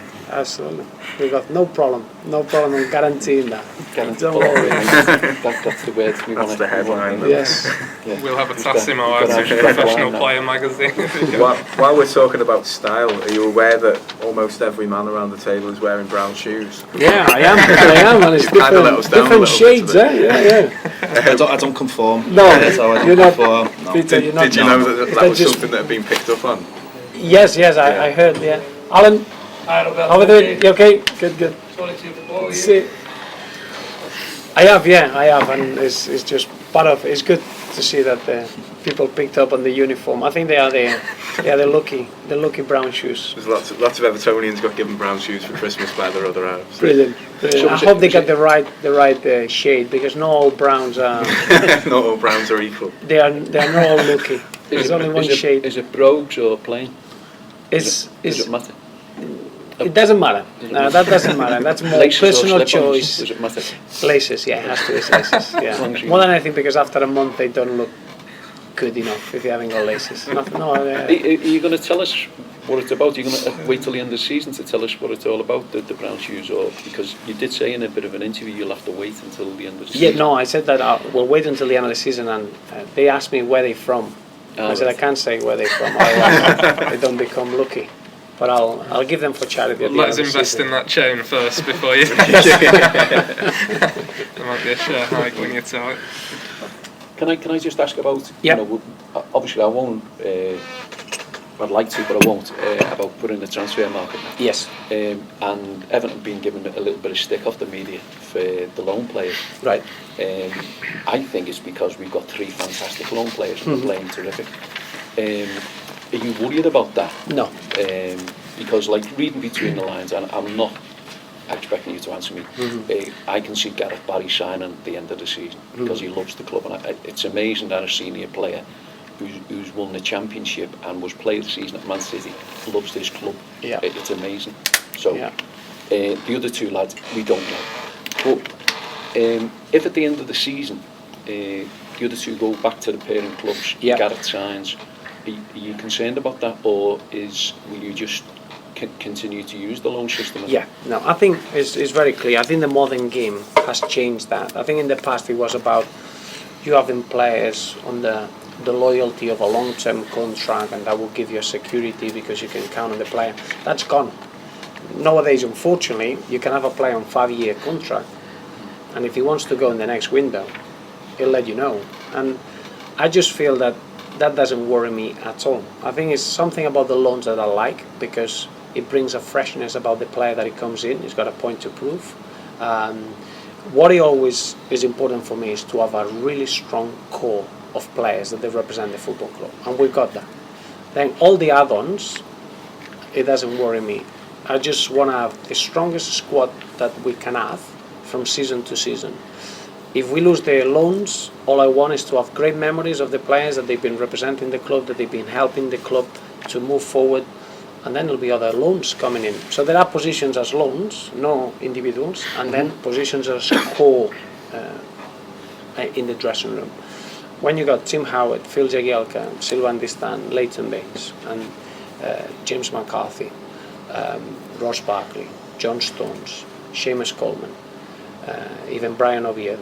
We got no problem in guaranteeing that. Don't Guaranteed. worry. That's the word we want. That's the headline. Yes. Yeah. We'll have a You've Tassimo got- out you've of got a Professional now. Player magazine. While we're talking about style, are you aware that almost every man around the table is wearing brown shoes? Yeah, I am, and it's You've kinda let us down a different little bit shades, today. Yeah. I don't conform. No, That's how I don't you're not. conform. No. Peter, you're not. Did you know that They're was just- something that had been picked up on? Yes, I heard. Yeah, Alan, how are you? You okay? Good. See, I have, and it's just part of. It's good to see that people picked up on the uniform. I think they are the lucky brown shoes. There's lots of Evertonians got given brown shoes for Christmas by their other Arabs. Brilliant. So I was hope it- they was got it- the right shade, because not all browns are. Not all browns are equal. They are not all lucky. There's only one shade. Is it brogues or plain? Does Does it matter? It doesn't matter. Does it No, matter? that doesn't matter. That's more Laces or personal slip-ons? choice. Does it matter? Laces, yeah, it has to be laces. As long as Yeah. you- More than anything, because after a month they don't look good enough if you haven't got laces. Are you going to tell us what it's about? Are you going to wait till the end of the season to tell us what it's all about, the brown shoes? Or because you did say in a bit of an interview you'll have to wait until the end of the Yeah, season. no, I said that we'll wait until the end of the season, and they asked me where they're from. I said I Right. can't say where they're from, otherwise they don't become lucky. But I'll give them for charity. At the Let end us of the invest season. in that chain first before you. There might be a share hike when you tell it. Can I just ask about, Yeah. obviously I won't, I'd like to, but I won't, about putting the transfer market. Yes. And Everton being given a little bit of stick off the media for the loan players. Right. I think it's because we've got 3 fantastic loan players and they're playing terrific. Are you worried about that? No. Because, like, reading between the lines, and I'm not expecting you to answer me, I can see Gareth Barry signing at the end of the season because he loves the club, and it's amazing that a senior player who's won the championship and was player of the season at Man City loves this club. Yeah. It's amazing. So Yeah. the other 2 lads, we don't know. But if at the end of the season the other 2 go back to the parent clubs, Yeah. Gareth signs, are you concerned about that, or will you just continue to use the loan system? Yeah, no, I think it's very clear. I think the modern game has changed that. I think in the past it was about you having players on the loyalty of a long-term contract, and that will give you a security because you can count on the player. That's gone. Nowadays, unfortunately, you can have a player on 5-year contract, and if he wants to go in the next window, he'll let you know. And I just feel that doesn't worry me at all. I think it's something about the loans that I like, because it brings a freshness about the player that he comes in. He's got a point to prove. What it always is important for me is to have a really strong core of players that they represent the football club, and we've got that. Then all the add-ons, it doesn't worry me. I just want to have the strongest squad that we can have from season to season. If we lose the loans, all I want is to have great memories of the players that they've been representing the club, that they've been helping the club to move forward, and then there'll be other loans coming in. So there are positions as loans, no individuals, and then positions as core in the dressing room. When you got Tim Howard, Phil Jagielka, Sylvain Distan, Leighton Baines, and James McCarthy, Ross Barkley, John Stones, Seamus Coleman, even Brian Oviedo,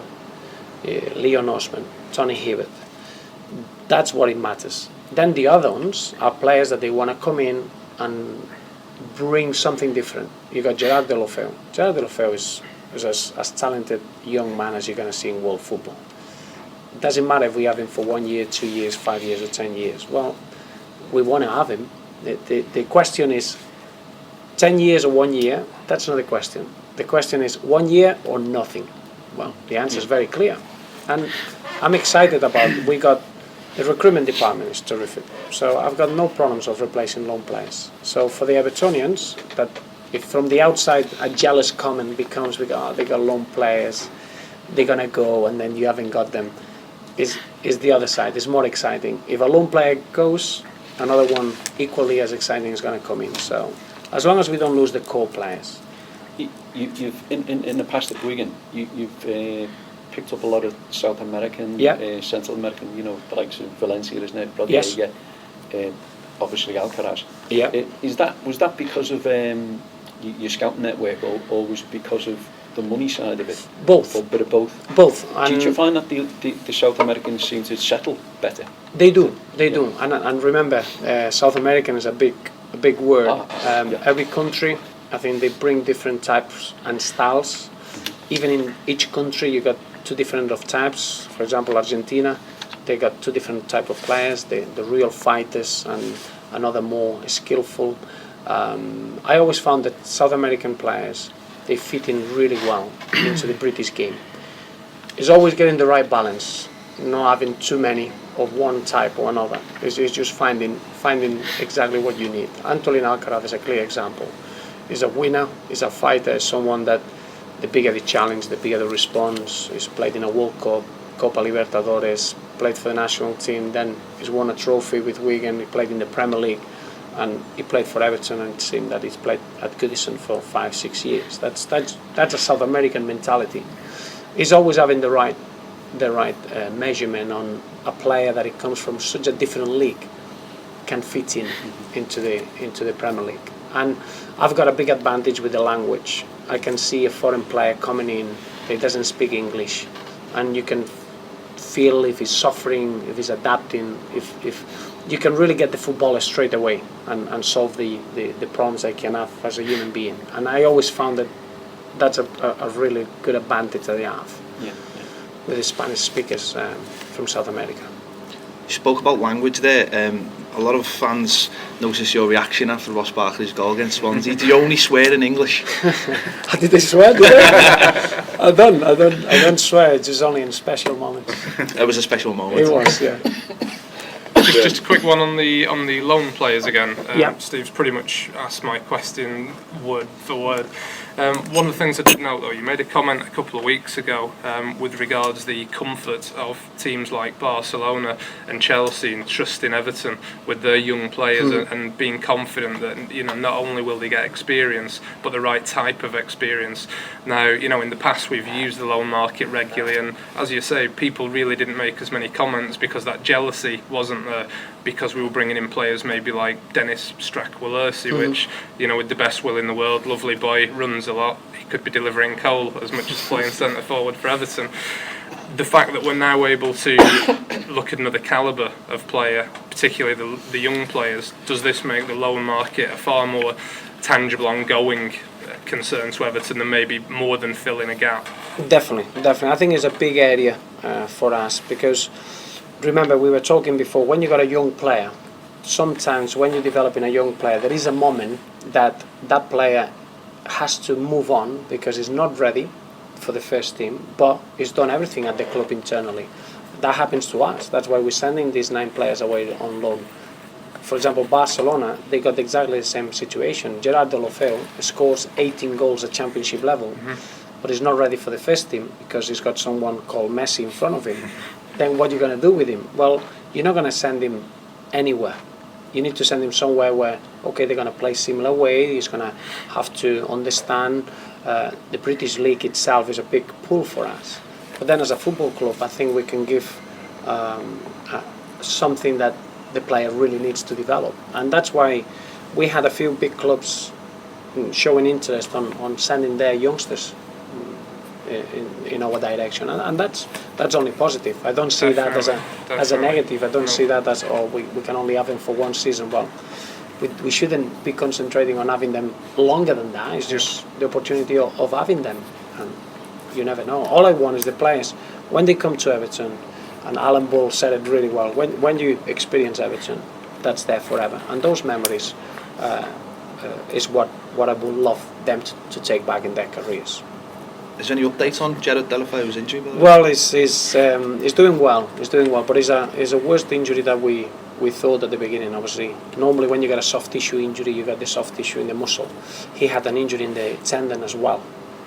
Leon Osman, Tony Hibbert. That's what it matters. Then the other ones are players that they want to come in and bring something different. You got Gerard Deulofeu. Gerard Deulofeu is as talented young man as you're going to see in world football. It doesn't matter if we have him for 1 year, 2 years, 5 years, or 10 years. Well, we want to have him. The question is 10 years or 1 year. That's not the question. The question is 1 year or nothing. Well, the answer is very clear. And I'm excited about it. We got the recruitment department is terrific. So I've got no problems of replacing loan players. So for the Evertonians, that if from the outside a jealous comment becomes, they got loan players, they're going to go and then you haven't got them, is the other side. It's more exciting. If a loan player goes, another one equally as exciting is going to come in. So as long as we don't lose the core players. You've in the past at Wigan, you've picked up a lot of South American, Yeah. Central American, the likes of Valencia, isn't it? Yes. Yeah. obviously Alcaraz. Yeah. Was that because of your scouting network, or was it because of the money side of it? Both. Or a bit of both? Both. Do you find that the South Americans seem to settle better? They do. And remember, South American is a big word. Every country, I think they bring different types and styles. Even in each country, you got two different of types. For example, Argentina, they got two different type of players: the real fighters and another more skillful. I always found that South American players, they fit in really well into the British game. It's always getting the right balance, not having too many of one type or another. It's just finding exactly what you need. Antolin Alcaraz is a clear example. He's a winner, he's a fighter, someone that the bigger the challenge, the bigger the response. He's played in a World Cup, Copa Libertadores, played for the national team, then he's won a trophy with Wigan, he played in the Premier League, and he played for Everton, and it seemed that he's played at Goodison for 5-6 years. That's a South American mentality. He's always having the right measurement on a player that it comes from such a different league can fit into the Premier League. And I've got a big advantage with the language. I can see a foreign player coming in that doesn't speak English, and you can feel if he's suffering, if he's adapting, if you can really get the footballer straight away and solve the problems they can have as a human being. And I always found that that's a really good advantage that they have with the Spanish speakers from South America. You spoke about language there. A lot of fans noticed your reaction after Ross Barkley's goal against Swansea. Do you only swear in English? Did I swear? I don't swear. It's just only in special moments. It was a special moment. It was, yeah. Just a quick one on the loan players again. Yeah. Steve's pretty much asked my question word for word. One of the things I did note, though, you made a comment a couple of weeks ago with regards the comfort of teams like Barcelona and Chelsea and trusting Everton with their young players and being confident that not only will they get experience but the right type of experience. Now, in the past we've used the loan market regularly, and as you say, people really didn't make as many comments because that jealousy wasn't there, because we were bringing in players maybe like Dennis Strakwalersi, which, with the best will in the world, lovely boy, runs a lot, he could be delivering coal as much as playing centre forward for Everton. The fact that we're now able to look at another calibre of player, particularly the young players, does this make the loan market a far more tangible, ongoing concern to Everton than maybe more than filling a gap? Definitely. I think it's a big area for us, because remember, we were talking before, when you got a young player, sometimes when you're developing a young player, there is a moment that player has to move on because he's not ready for the first team, but he's done everything at the club internally. That happens to us. That's why we're sending these 9 players away on loan. For example, Barcelona, they got exactly the same situation. Gerard Deulofeu scores 18 goals at championship level, but he's not ready for the first team because he's got someone called Messi in front of him. Then what are you going to do with him? Well, you're not going to send him anywhere. You need to send him somewhere where, okay, they're going to play similar way. He's going to have to understand the British League itself is a big pull for us. But then as a football club, I think we can give something that the player really needs to develop. And that's why we had a few big clubs showing interest on sending their youngsters in our direction, and that's only positive. I don't see that as a negative. I don't see that as we can only have them for one season. Well, we shouldn't be concentrating on having them longer than that. It's just the opportunity of having them, and you never know. All I want is the players when they come to Everton, and Alan Ball said it really well. When you experience Everton, that's there forever, and those memories is what I would love them to take back in their careers. Is there any updates on Gerard Deulofeu's injury? Well, he's doing well. He's doing well, but it's a worse injury that we thought at the beginning. Obviously, normally when you get a soft tissue injury, you got the soft tissue in the muscle. He had an injury in the tendon as well.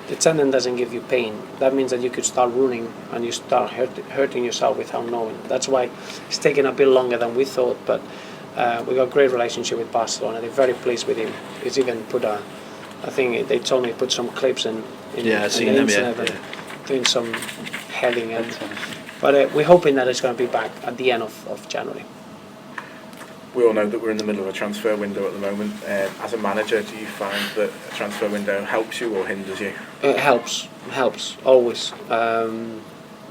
The tendon doesn't give you pain. That means that you could start running and you start hurting yourself without knowing. That's why it's taken a bit longer than we thought. But we got a great relationship with Barcelona. They're very pleased with him. He's even put I think they told me to put some clips in I've seen them, doing some heading. But we're hoping that it's going to be back at the end of January. we all know that we're in the middle of a transfer window at the moment. As a manager, do you find that a transfer window helps you or hinders you? It helps always.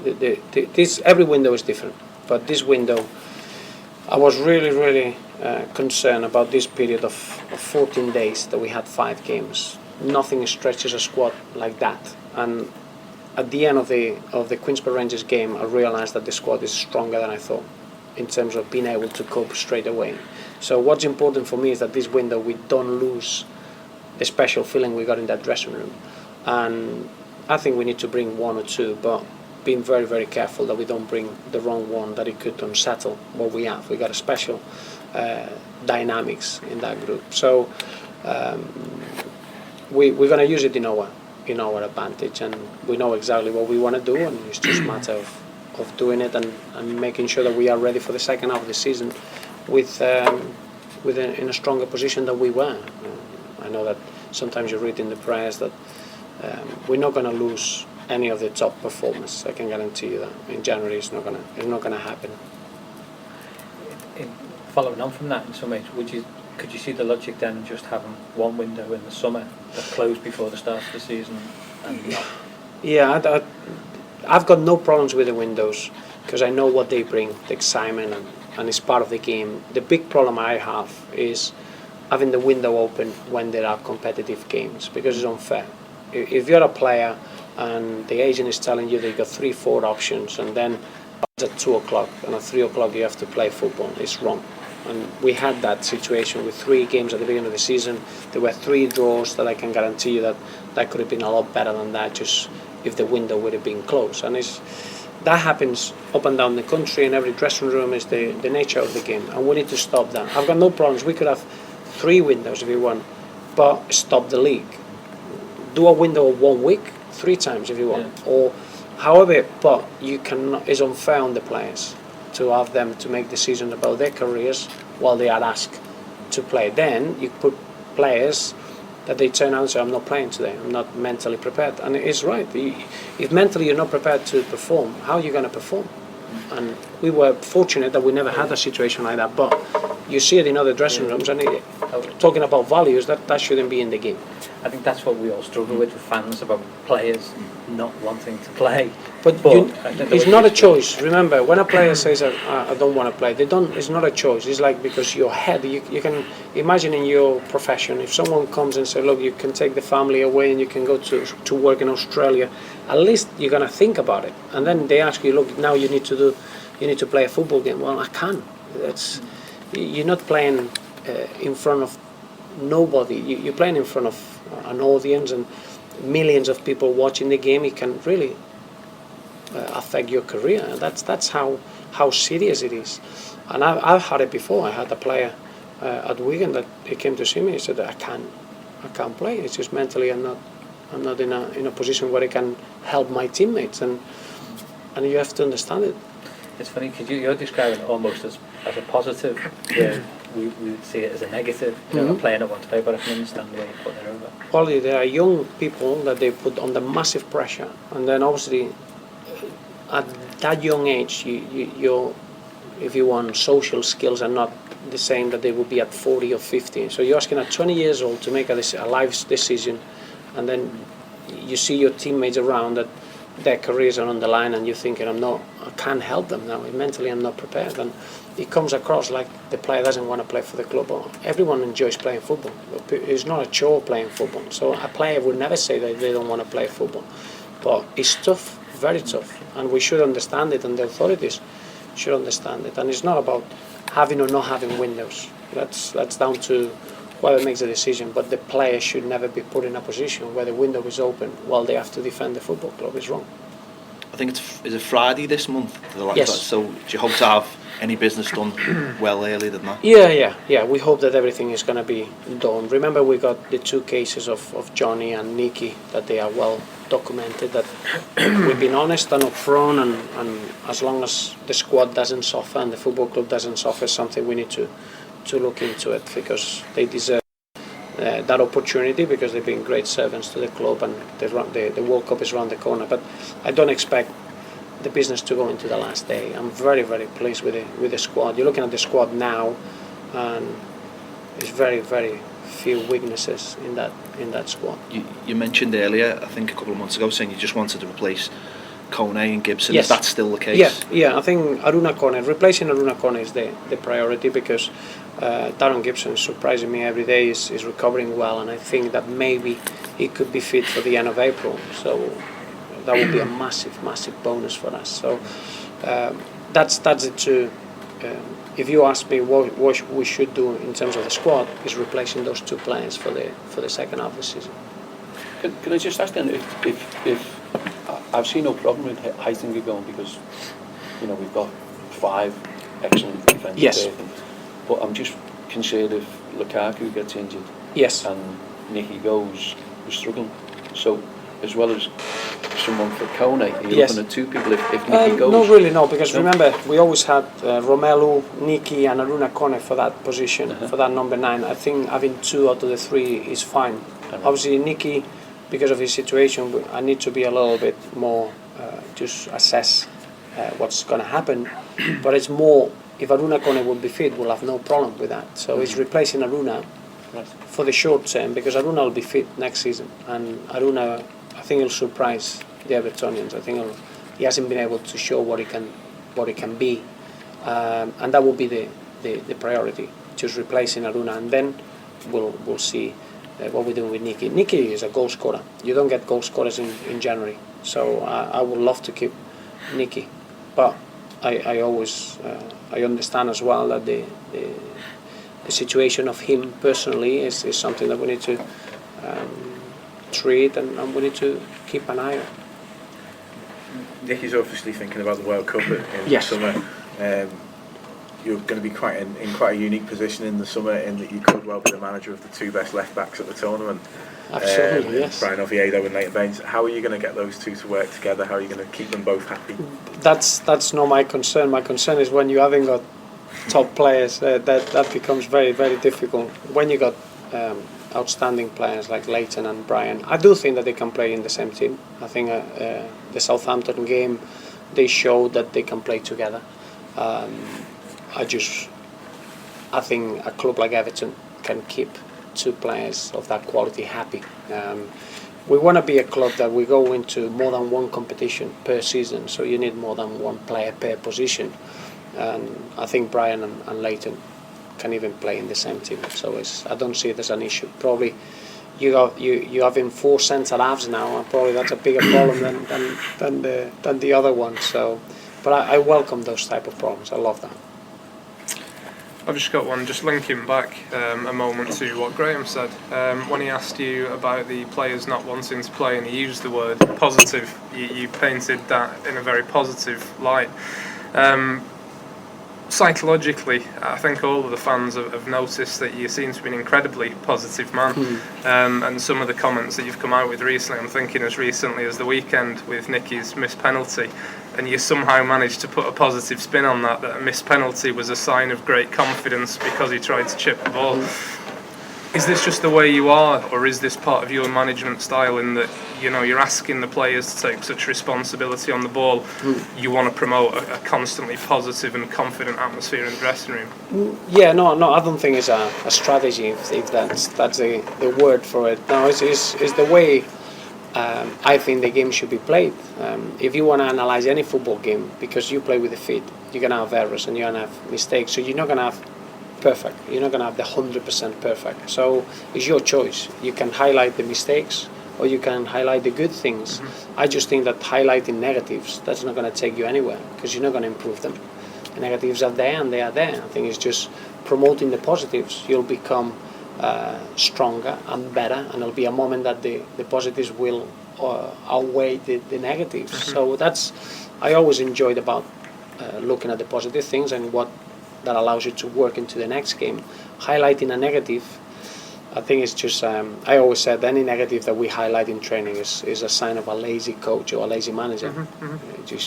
This every window is different, but this window, I was really concerned about this period of 14 days that we had 5 games. Nothing stretches a squad like that, and at the end of the Queensborough Rangers game, I realised that the squad is stronger than I thought in terms of being able to cope straight away. So what's important for me is that this window we don't lose the special feeling we got in that dressing room, and I think we need to bring 1 or 2, but being very careful that we don't bring the wrong one, that it could unsettle what we have. We got a special dynamics in that group, so we're going to use it in our advantage, and we know exactly what we want to do, and it's just a matter of doing it and making sure that we are ready for the second half of the season in a stronger position than we were. I know that sometimes you read in the press that we're not going to lose any of the top performers. I can guarantee you that in January it's not going to happen. Following on from that, in some ways, could you see the logic then in just having one window in the summer that closed before the start of the season? Yeah, I've got no problems with the windows because I know what they bring, the excitement, and it's part of the game. The big problem I have is having the window open when there are competitive games, because it's unfair. If you're a player and the agent is telling you that you've got 3-4 options, and then it's at 2 o'clock and at 3 o'clock you have to play football, it's wrong. And we had that situation with 3 games at the beginning of the season. There were 3 draws that I can guarantee you that could have been a lot better than that, just if the window would have been closed. And that happens up and down the country, and every dressing room is the nature of the game, and we need to stop that. I've got no problems. We could have 3 windows if we want, but stop the league. Do a window of 1 week, 3 times if you want, or however, but you cannot. It's unfair on the players to have them to make decisions about their careers while they are asked to play. Then you put players that they turn out and say, I'm not playing today, I'm not mentally prepared. And it's right. If mentally you're not prepared to perform, how are you going to perform? And we were fortunate that we never had a situation like that, but you see it in other dressing rooms, and talking about values, that shouldn't be in the game. I think that's what we all struggle with fans, about players not wanting to play. But it's not a choice. Remember, when a player says, I don't want to play, it's not a choice. It's like, because your head, you can imagine in your profession, if someone comes and says, look, you can take the family away and you can go to work in Australia, at least you're going to think about it. And then they ask you, look, now you need to play a football game. Well, I can't. You're not playing in front of nobody. You're playing in front of an audience and millions of people watching the game. It can really affect your career. That's how serious it is. And I've had it before. I had a player at Wigan that he came to see me. He said, I can't play. It's just mentally I'm not in a position where I can help my teammates, and you have to understand it. It's funny because you're describing it almost as a positive, where we would see it as a negative. You know, a player not want to play, but I can understand the way you put it over. Well, there are young people that they put under massive pressure, and then obviously at that young age, you if you want, social skills are not the same that they would be at 40 or 50. So you're asking at 20 years old to make a life decision, and then you see your teammates around that their careers are on the line, and you're thinking, I can't help them now. Mentally, I'm not prepared. And it comes across like the player doesn't want to play for the club. Everyone enjoys playing football. It's not a chore playing football. So a player would never say that they don't want to play football. But it's tough, very tough. And we should understand it, and the authorities should understand it. And it's not about having or not having windows. That's down to whoever makes the decision, but the player should never be put in a position where the window is open while they have to defend the football club. It's wrong. I think is it Friday this month? Yes. So do you hope to have any business done well earlier than that? Yeah. We hope that everything is going to be done. Remember, we got the 2 cases of Johnny and Nicky, that they are well documented, that we've been honest and upfront, and as long as the squad doesn't suffer and the football club doesn't suffer, something we need to look into it, because they deserve that opportunity, because they've been great servants to the club, and the World Cup is around the corner. But I don't expect the business to go into the last day. I'm very, very pleased with the squad. You're looking at the squad now, and there's very, very few weaknesses in that squad. You mentioned earlier, I think a couple of months ago, saying you just wanted to replace Kone and Gibson. Yes. Is that still the case? Yeah. I think replacing Aruna Kone is the priority, because Darren Gibson is surprising me every day. Is recovering well, and I think that maybe he could be fit for the end of April. So that would be a massive bonus for us. So that's the two. If you ask me what we should do in terms of the squad, is replacing those two players for the second half of the season. Can I just ask then, if I've seen no problem with Heitinga going, because we've got 5 excellent defenders. Yes. There, but I'm just concerned if Lukaku gets injured. Yes. And Nicky goes, we're struggling. So as well as someone for Kone, are you looking at 2 people if Nicky goes? No, really, no, because remember, we always had Romelu, Nicky and Aruna Kone for that position, for that number 9. I think having 2 out of the 3 is fine. Obviously, Nicky, because of his situation, I need to be a little bit more, just assess what's going to happen. But it's more, if Aruna Kone will be fit, we'll have no problem with that. So it's replacing Aruna for the short term, because Aruna will be fit next season. And Aruna, I think he'll surprise the Evertonians. I think he hasn't been able to show what he can be, and that will be the priority, just replacing Aruna, and then we'll see what we're doing with Nicky. Nicky is a goal scorer. You don't get goal scorers in January, so I would love to keep Nicky, but I always I understand as well that the situation of him personally is something that we need to treat and we need to keep an eye on. Nicky's obviously thinking about the World Cup in the summer. You're going to be in quite a unique position in the summer, in that you could well be the manager of the 2 best left backs at the tournament. Absolutely, yes. Brian Oviedo and Leighton Baines. How are you going to get those 2 to work together? How are you going to keep them both happy? That's not my concern. My concern is when you haven't got top players, that becomes very, very difficult. When you got outstanding players like Leighton and Brian, I do think that they can play in the same team. I think the Southampton game, they showed that they can play together. I think a club like Everton can keep 2 players of that quality happy. We want to be a club that we go into more than 1 competition per season, so you need more than 1 player per position. And I think Brian and Leighton can even play in the same team. So I don't see it as an issue. Probably you having 4 centre halves now, and probably that's a bigger problem than the other one. So, but I welcome those type of problems. I love that. I've just got one, just linking back a moment to what Graham said. When he asked you about the players not wanting to play, and he used the word positive, you painted that in a very positive light. Psychologically, I think all of the fans have noticed that you seem to be an incredibly positive man. And some of the comments that you've come out with recently, I'm thinking as recently as the weekend with Nicky's missed penalty, and you somehow managed to put a positive spin on that a missed penalty was a sign of great confidence because he tried to chip the ball. Is this just the way you are, or is this part of your management style in that you're asking the players to take such responsibility on the ball? You want to promote a constantly positive and confident atmosphere in the dressing room? Yeah, no, I don't think it's a strategy, if that's the word for it. No, it's the way I think the game should be played. If you want to analyze any football game, because you play with the feet, you're going to have errors and you're going to have mistakes, so you're not going to have perfect. You're not going to have the 100% perfect. So it's your choice. You can highlight the mistakes or you can highlight the good things. I just think that highlighting negatives, that's not going to take you anywhere because you're not going to improve them. The negatives are there and they are there. I think it's just promoting the positives. You'll become stronger and better, and there'll be a moment that the positives will outweigh the negatives. So I always enjoyed about looking at the positive things and what that allows you to work into the next game. Highlighting a negative, I think it's just, I always said any negative that we highlight in training is a sign of a lazy coach or a lazy manager.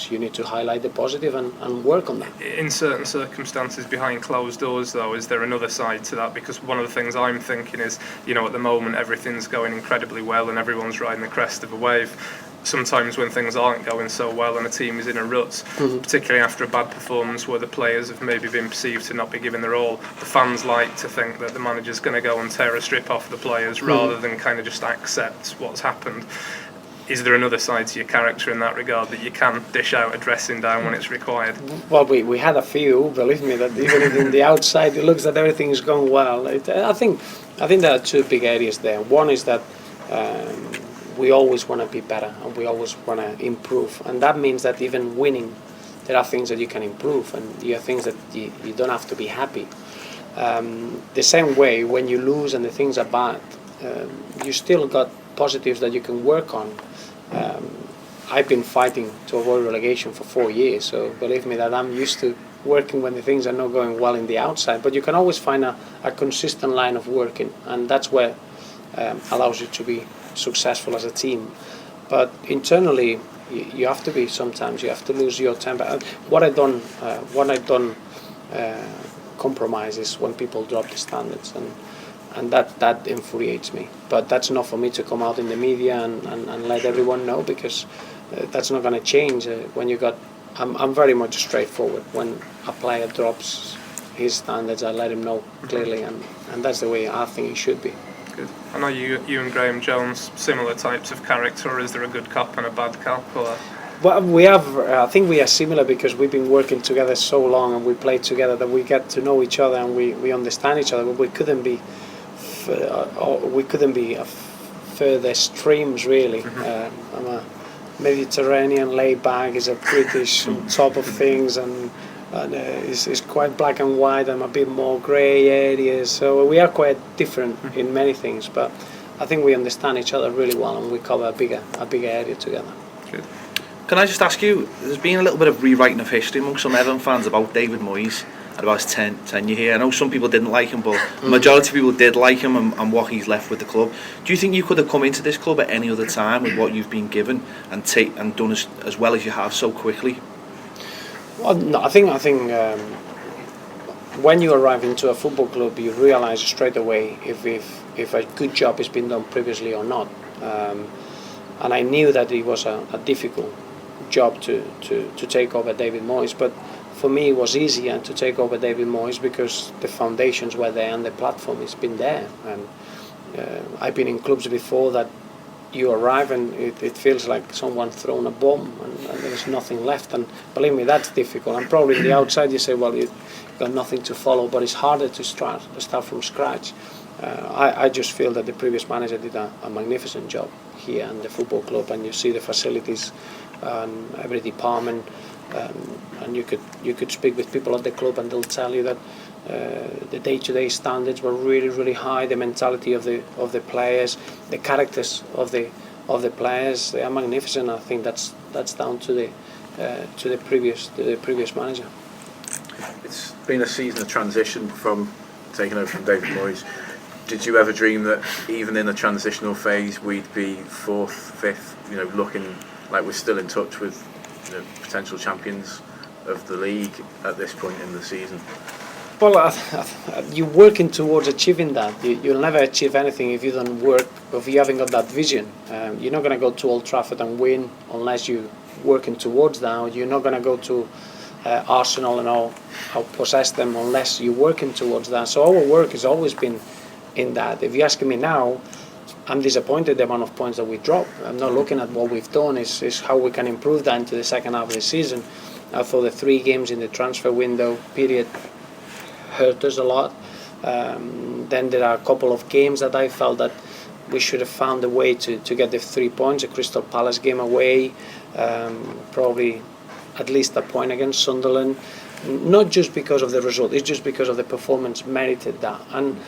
You need to highlight the positive and work on that. In certain circumstances behind closed doors, though, is there another side to that? Because one of the things I'm thinking is, at the moment everything's going incredibly well and everyone's riding the crest of a wave. sometimes when things aren't going so well and a team is in a rut, particularly after a bad performance where the players have maybe been perceived to not be giving their all, the fans like to think that the manager's going to go and tear a strip off the players rather than kind of just accept what's happened. Is there another side to your character in that regard, that you can dish out a dressing down when it's required? Well, we had a few, believe me, that even if in the outside it looks that everything's going well. I think there are two big areas there. One is that we always want to be better and we always want to improve, and that means that even winning, there are things that you can improve, and there are things that you don't have to be happy. The same way, when you lose and the things are bad, you still got positives that you can work on. I've been fighting to avoid relegation for 4 years, so believe me that I'm used to working when the things are not going well in the outside, but you can always find a consistent line of working, and that's where allows you to be successful as a team. But internally, you have to be, sometimes you have to lose your temper. What I've done compromises when people drop the standards, and that infuriates me. But that's not for me to come out in the media and let everyone know, because that's not going to change. When you got, I'm very much straightforward. When a player drops his standards, I let him know clearly, and that's the way I think it should be. Good. I know you and Graham Jones, similar types of character, or is there a good cop and a bad cop? Or? Well, we have. I think we are similar because we've been working together so long and we play together that we get to know each other and we understand each other. But we couldn't be further streams really. I'm a Mediterranean laid back, is a British on top of things, and it's quite black and white. I'm a bit more grey areas, so we are quite different in many things. But I think we understand each other really well, and we cover a bigger area together. Good. Can I just ask you, there's been a little bit of rewriting of history among some Everton fans about David Moyes and about his tenure here. I know some people didn't like him, but the majority of people did like him and what he's left with the club. Do you think you could have come into this club at any other time with what you've been given and done as well as you have so quickly? Well, no, I think when you arrive into a football club, you realise straight away if a good job has been done previously or not. And I knew that it was a difficult job to take over David Moyes, but for me it was easier to take over David Moyes because the foundations were there and the platform has been there. And I've been in clubs before that you arrive and it feels like someone thrown a bomb and there's nothing left, and believe me, that's difficult. And probably on the outside you say, well, you've got nothing to follow, but it's harder to start from scratch. I just feel that the previous manager did a magnificent job here in the football club, and you see the facilities and every department, and you could speak with people at the club and they'll tell you that the day-to-day standards were really, really high. The mentality of the players, the characters of the players, they are magnificent. I think that's down to the previous manager. It's been a season of transition from taking over from David Moyes. Did you ever dream that even in a transitional phase we'd be 4th, 5th, looking like we're still in touch with potential champions of the league at this point in the season? Well, you're working towards achieving that. You'll never achieve anything if you don't work, if you haven't got that vision. You're not going to go to Old Trafford and win unless you're working towards that. You're not going to go to Arsenal and I'll possess them unless you're working towards that. So our work has always been in that. If you're asking me now, I'm disappointed the amount of points that we dropped. I'm not looking at what we've done, is how we can improve that into the second half of the season. I thought the 3 games in the transfer window period hurt us a lot. Then there are a couple of games that I felt that we should have found a way to get the 3 points. The Crystal Palace game away, probably at least a point against Sunderland. Not just because of the result, it's just because of the performance merited that. And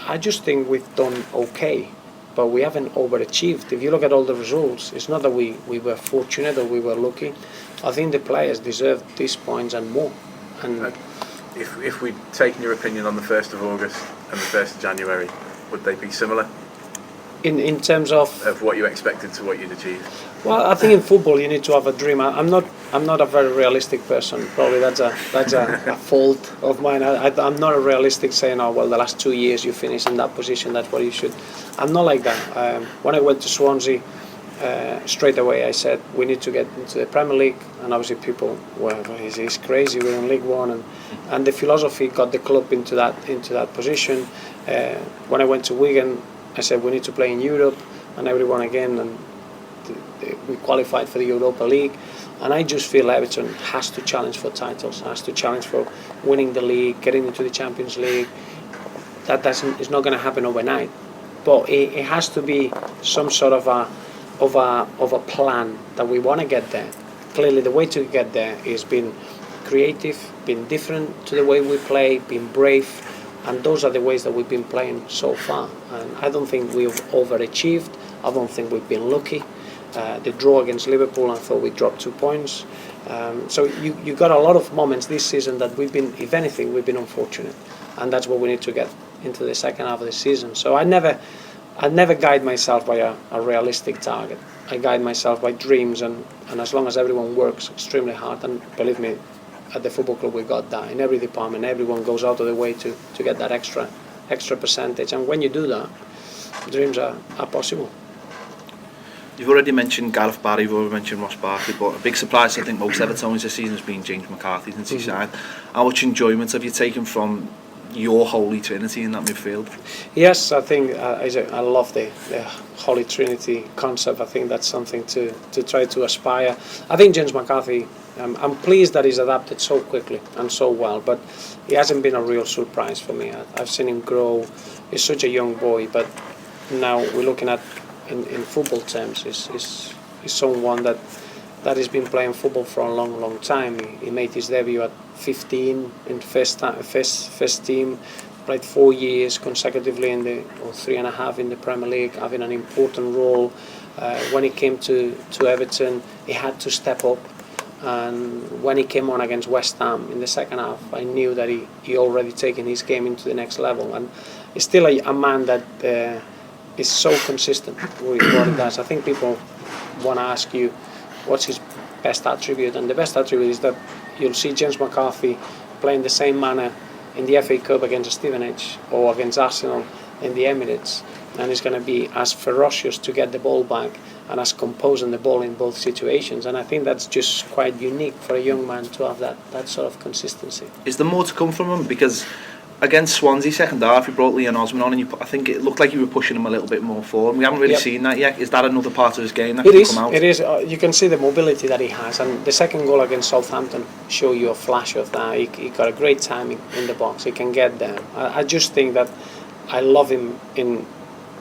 I just think we've done okay, but we haven't overachieved. If you look at all the results, it's not that we were fortunate or we were lucky. I think the players deserve these points and more. And if we'd taken your opinion on the 1st of August and the 1st of January, would they be similar? In terms of what you expected to what you'd achieved? Well, I think in football you need to have a dream. I'm not a very realistic person. Probably that's a fault of mine. I'm not a realistic saying, oh well, the last 2 years you finished in that position, that's what you should. I'm not like that. When I went to Swansea, straight away I said we need to get into the Premier League, and obviously people were, he's crazy, we're in League One, and the philosophy got the club into that position. When I went to Wigan, I said we need to play in Europe, and everyone again, and we qualified for the Europa League, and I just feel Everton has to challenge for titles, has to challenge for winning the league, getting into the Champions League. That is not going to happen overnight, but it has to be some sort of a plan that we want to get there. Clearly, the way to get there is being creative, being different to the way we play, being brave, and those are the ways that we've been playing so far. And I don't think we've overachieved. I don't think we've been lucky. The draw against Liverpool, I thought we dropped 2 points. So you got a lot of moments this season that we've been, if anything, we've been unfortunate, and that's what we need to get into the second half of the season. So I never guide myself by a realistic target. I guide myself by dreams, and as long as everyone works extremely hard, and believe me, at the football club we got that in every department. Everyone goes out of the way to get that extra percentage, and when you do that, dreams are possible. You've already mentioned Gareth Barry, you've already mentioned Ross Barkley, but a big surprise I think most Evertonians this season has been James McCarthy since he signed. How much enjoyment have you taken from your Holy Trinity in that midfield? Yes, I think I love the Holy Trinity concept. I think that's something to try to aspire. I think James McCarthy, I'm pleased that he's adapted so quickly and so well, but he hasn't been a real surprise for me. I've seen him grow. He's such a young boy, but now we're looking at, in football terms, is someone that has been playing football for a long time. He made his debut at 15 in first team, played 4 years consecutively or 3.5 in the Premier League, having an important role. When he came to Everton, he had to step up, and when he came on against West Ham in the second half, I knew that he already taken his game into the next level, and he's still a man that is so consistent with what he does. I think people want to ask you what's his best attribute, and the best attribute is that you'll see James McCarthy playing the same manner in the FA Cup against Stevenage or against Arsenal in the Emirates, and he's going to be as ferocious to get the ball back and as composed on the ball in both situations, and I think that's just quite unique for a young man to have that sort of consistency. Is there more to come from him? Because against Swansea second half, you brought Leon Osman on, and I think it looked like you were pushing him a little bit more forward. We haven't really seen that yet. Is that another part of his game that can come out? It is. You can see the mobility that he has, and the second goal against Southampton show you a flash of that. He got a great timing in the box. He can get there. I just think that I love him in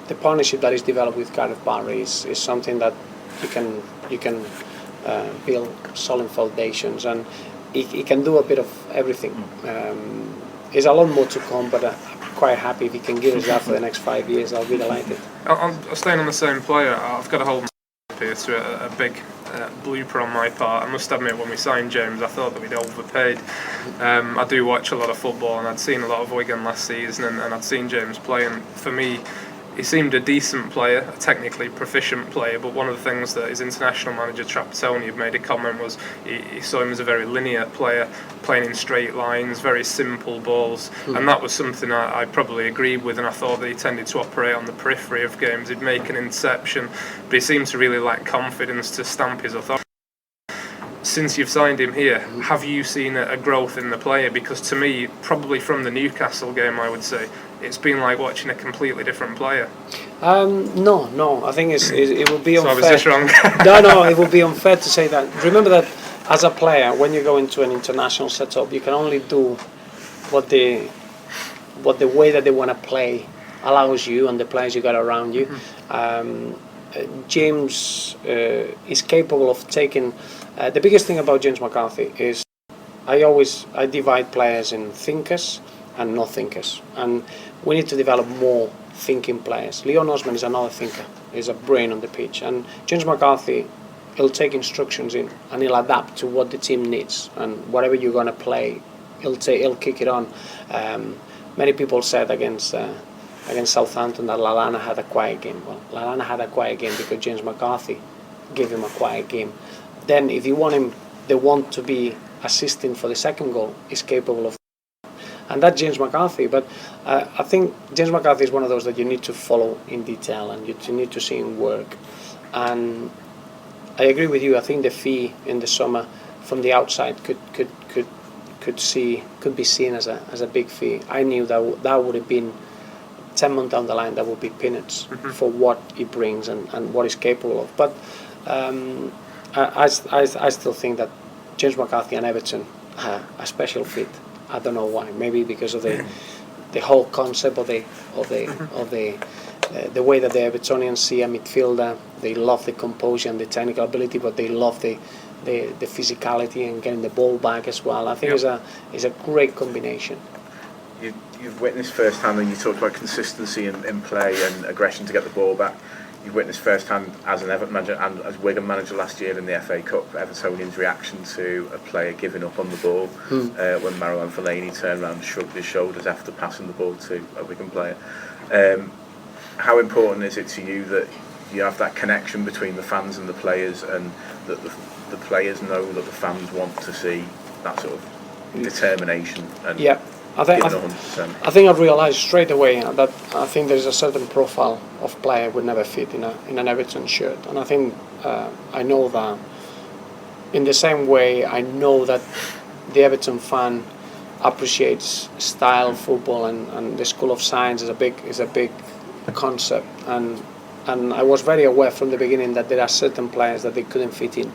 the partnership that he's developed with Gareth Barry. Is something that you can build solid foundations, and he can do a bit of everything. There's a lot more to come, but I'm quite happy if he can give us that for the next 5 years. I'll be delighted. I'm staying on the same player. I've got to hold here to a big blooper on my part. I must admit, when we signed James, I thought that we'd overpaid. I do watch a lot of football, and I'd seen a lot of Wigan last season, and I'd seen James play, and for me, he seemed a decent player, a technically proficient player, but one of the things that his international manager Trapattoni had made a comment was he saw him as a very linear player, playing in straight lines, very simple balls, and that was something I probably agreed with, and I thought that he tended to operate on the periphery of games. He'd make an interception, but he seemed to really lack confidence to stamp his authority. Since you've signed him here, have you seen a growth in the player? Because to me, probably from the Newcastle game, I would say, it's been like watching a completely different player. No. I think it would be unfair. So I was just wrong. No, it would be unfair to say that. Remember that as a player, when you go into an international setup, you can only do what the way that they want to play allows you and the players you got around you. James is capable of taking. The biggest thing about James McCarthy is I divide players in thinkers and not thinkers, and we need to develop more thinking players. Leon Osman is another thinker. He's a brain on the pitch, and James McCarthy, he'll take instructions in and he'll adapt to what the team needs, and whatever you're going to play, he'll kick it on. Many people said against Southampton that Lallana had a quiet game. Well, Lallana had a quiet game because James McCarthy gave him a quiet game. Then if you want to be assisting for the second goal, he's capable of. And that's James McCarthy. But I think James McCarthy is one of those that you need to follow in detail, and you need to see him work. and I agree with you. I think the fee in the summer from the outside could be seen as a big fee. I knew that would have been 10 months down the line, that would be peanuts for what he brings and what he's capable of. But I still think that James McCarthy and Everton are a special fit. I don't know why. Maybe because of the whole concept of the way that the Evertonians see a midfielder. They love the composure and the technical ability, but they love the physicality and getting the ball back as well. I think it's a great combination. You've witnessed firsthand, and you talked about consistency in play and aggression to get the ball back. You've witnessed firsthand as an Everton manager and as Wigan manager last year in the FA Cup, Evertonians' reaction to a player giving up on the ball when Marouane Fellaini turned around and shrugged his shoulders after passing the ball to a Wigan player. How important is it to you that you have that connection between the fans and the players, and that the players know that the fans want to see that sort of determination and giving 100%? I think I've realised straight away that I think there is a certain profile of player would never fit in an Everton shirt, and I think I know that. In the same way, I know that the Everton fan appreciates style football, and the school of science is a big concept, and I was very aware from the beginning that there are certain players that they couldn't fit in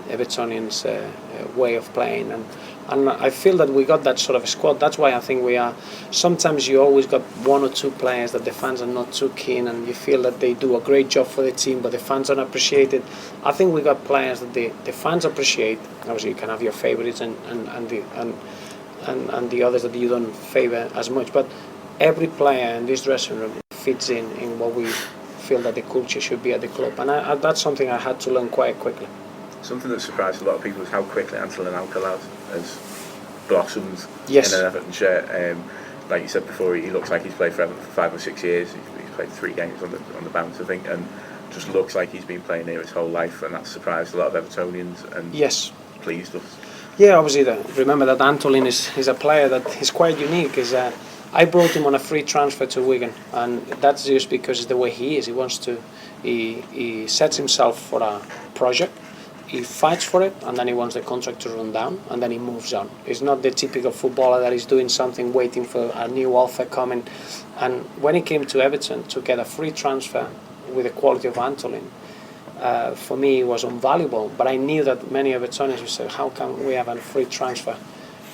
Evertonians' way of playing, and I feel that we got that sort of a squad. That's why I think we are. Sometimes you always got one or two players that the fans are not too keen, and you feel that they do a great job for the team, but the fans don't appreciate it. I think we got players that the fans appreciate. Obviously, you can have your favourites and the others that you don't favour as much, but every player in this dressing room fits in what we feel that the culture should be at the club, and that's something I had to learn quite quickly. Something that surprised a lot of people is how quickly Antolin Alcalá has blossomed in an Everton shirt. Like you said before, he looks like he's played for Everton for 5 or 6 years. He's played 3 games on the bounce, I think, and just looks like he's been playing here his whole life, and that's surprised a lot of Evertonians and pleased us. Yeah, obviously, remember that Antolin is a player that is quite unique. I brought him on a free transfer to Wigan, and that's just because it's the way he is. He sets himself for a project. He fights for it, and then he wants the contract to run down, and then he moves on. He's not the typical footballer that is doing something, waiting for a new offer coming. And when he came to Everton to get a free transfer with the quality of Antolin, for me it was invaluable. But I knew that many Evertonians would say, how can we have a free transfer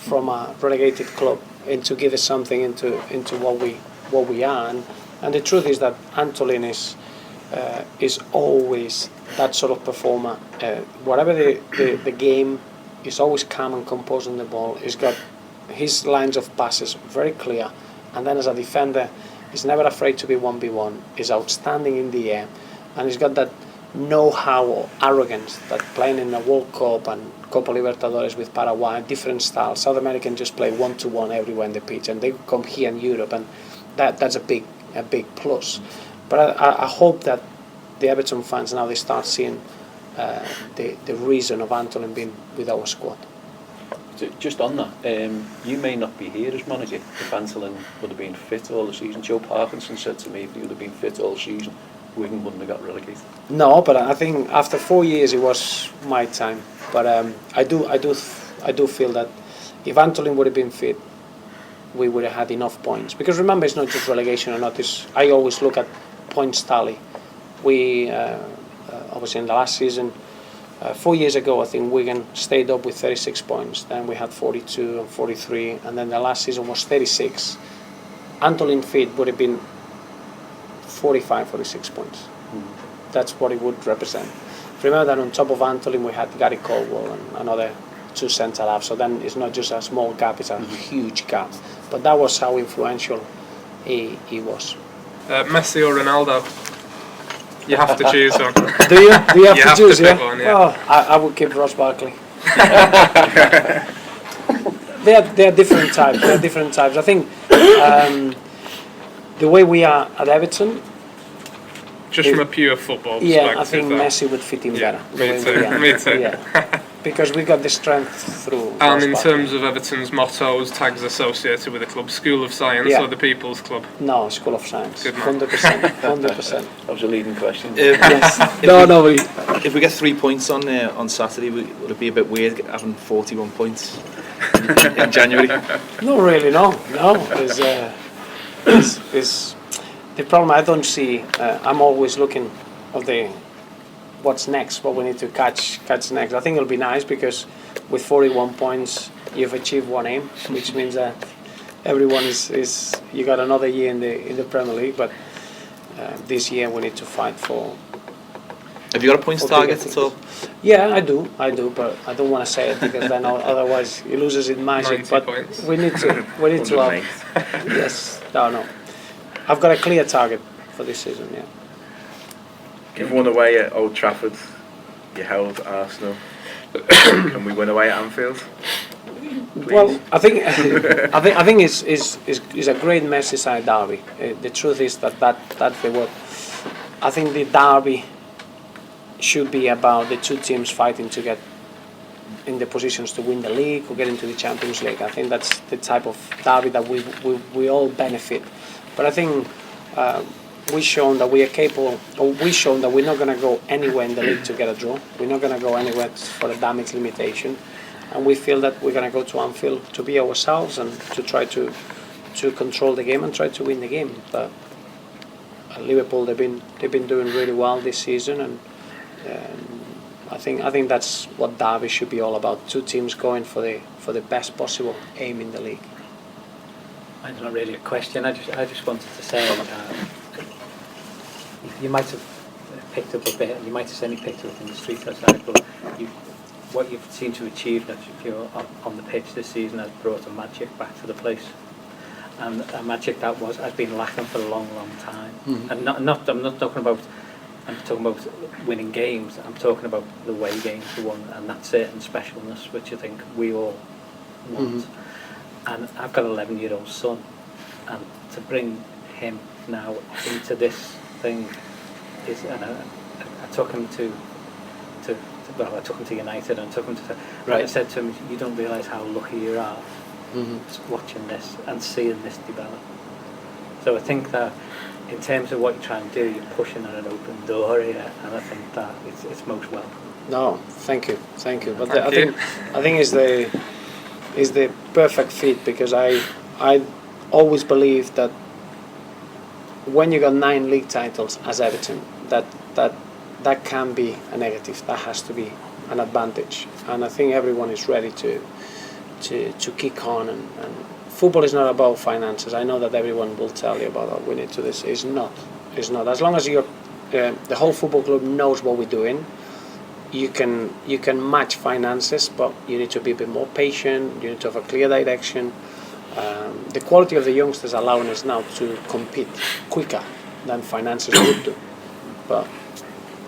from a relegated club into give us something into what we are? And the truth is that Antolin is always that sort of performer. Whatever the game, is always calm and composed on the ball. He's got his lines of passes very clear, and then as a defender, he's never afraid to be 1v1. He's outstanding in the air, and he's got that know-how or arrogance that playing in the World Cup and Copa Libertadores with Paraguay, different styles. South Americans just play 1-to-1 everywhere in the pitch, and they come here in Europe, and that's a big plus. But I hope that the Everton fans now they start seeing the reason of Antolin being with our squad. Just on that, you may not be here as manager if Antolin would have been fit all the season. Joe Parkinson said to me if he would have been fit all season, Wigan wouldn't have got relegated. No, but I think after 4 years it was my time. But I do feel that if Antolin would have been fit, we would have had enough points. Because remember, it's not just relegation or not. I always look at points tally. We obviously in the last season, 4 years ago, I think Wigan stayed up with 36 points. Then we had 42 and 43, and then the last season was 36. Antolin fit would have been 45, 46 points. That's what it would represent. Remember that on top of Antolin we had Gary Caldwell and another 2 centre-halves, so then it's not just a small gap, it's a huge gap. But that was how influential he was. Messi or Ronaldo? You have to choose one. Do you have to choose? Pick one, yeah. Oh, I would keep Ross Barkley. They are different types. I think the way we are at Everton. Just from a pure football perspective. Yeah, I think Messi would fit in better. Me too. Yeah. because we got the strength through. And in terms of Everton's mottos, tags associated with the club, School of Science or the People's Club? No, School of Science. Good man. 100%. 100%. That was a leading question. If we get 3 points on Saturday, would it be a bit weird having 41 points in January? No, really, no. Is the problem I don't see. I'm always looking of what's next, what we need to catch next. I think it'll be nice because with 41 points, you've achieved one aim, which means that everyone is you got another year in the Premier League. But this year we need to fight for. Have you got a points target at all? Yeah, I do, but I don't want to say it because then otherwise it loses its magic. But points. we need to have. Yes, no. I've got a clear target for this season. Yeah. You've won away at Old Trafford. You held Arsenal. Can we win away at Anfield? Please? Well, I think it's a great Merseyside derby. The truth is that's the word. I think the derby should be about the two teams fighting to get in the positions to win the league or get into the Champions League. I think that's the type of derby that we all benefit. But I think we've shown that we are capable, or we've shown that we're not going to go anywhere in the league to get a draw. We're not going to go anywhere for a damage limitation. And we feel that we're going to go to Anfield to be ourselves and to try to control the game and try to win the game. But Liverpool, they've been doing really well this season, and I think that's what derby should be all about. Two teams going for the best possible aim in the league. It's not really a question. I just wanted to say you might have picked up a bit. You might have certainly picked up in the street outside, but what you've seemed to achieve that you're on the pitch this season has brought a magic back to the place, and a magic that has been lacking for a long time. Mm-hmm. And I'm not talking about. I'm talking about winning games. I'm talking about the way games are won and that certain specialness which I think we all want. Mm-hmm. And I've got an 11-year-old son, and to bring him now into this thing is, and I took him to United, and took him to. Right. I said to him, "You don't realise how lucky you are watching this and seeing this develop." So I think that in terms of what you're trying to do, you're pushing on an open door here, and I think that it's most welcome. No, thank you. But I think is the perfect fit, because I always believe that when you got 9 league titles as Everton, that can be a negative. That has to be an advantage, and I think everyone is ready to kick on. And football is not about finances. I know that everyone will tell you about that. We need to this. It's not. As long as the whole football club knows what we're doing. You can match finances, but you need to be a bit more patient. You need to have a clear direction. The quality of the youngsters allowing us now to compete quicker than finances would do. But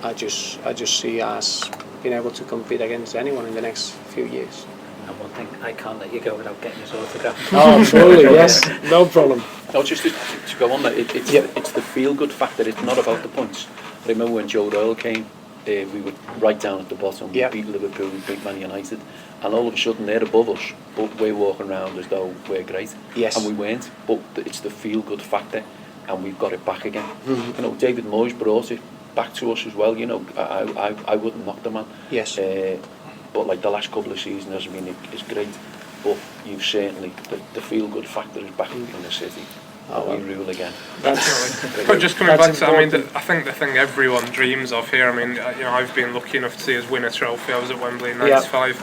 I just see us being able to compete against anyone in the next few years. And one thing, I can't let you go without getting his autograph. Oh, absolutely, yes, no problem. No, just to go on that, it's the feel-good factor. It's not about the points. I remember when Joe Doyle came. We were right down at the bottom. We beat Liverpool, we beat Man United, and all of a sudden they're above us, but we're walking around as though we're great. Yes. And we weren't, but it's the feel-good factor, and we've got it back again. Mm-hmm. You know, David Moyes brought it back to us as well. You know, I wouldn't knock the man. Yes. But like the last couple of seasons hasn't been is great, but you've certainly the feel-good factor is back in the city. We rule again. But just coming back to, I think the thing everyone dreams of here. I mean, I've been lucky enough to see us win a trophy. I was at Wembley in '95.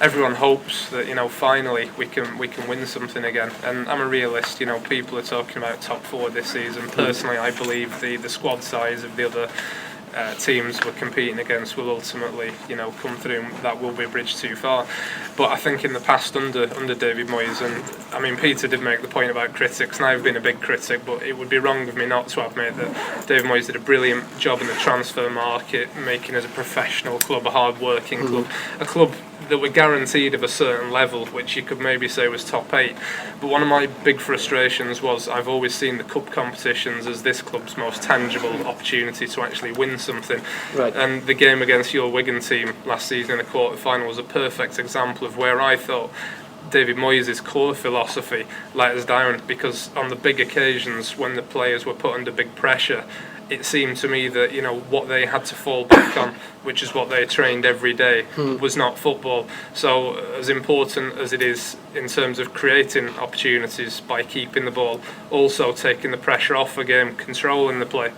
Everyone hopes that finally we can win something again. And I'm a realist. People are talking about top 4 this season. Personally, I believe the squad size of the other teams we're competing against will ultimately, come through, and that will be a bridge too far. But I think in the past under David Moyes, and Peter did make the point about critics, and I've been a big critic, but it would be wrong of me not to admit that David Moyes did a brilliant job in the transfer market, making us a professional club, a hard-working club, a club that were guaranteed of a certain level, which you could maybe say was top 8. But one of my big frustrations was I've always seen the cup competitions as this club's most tangible opportunity to actually win something. Right. And the game against your Wigan team last season in the quarter-final was a perfect example of where I thought David Moyes' core philosophy let us down, because on the big occasions when the players were put under big pressure, it seemed to me that, you know, what they had to fall back on, which is what they trained every day, was not football. So as important as it is in terms of creating opportunities by keeping the ball, also taking the pressure off a game, controlling the play.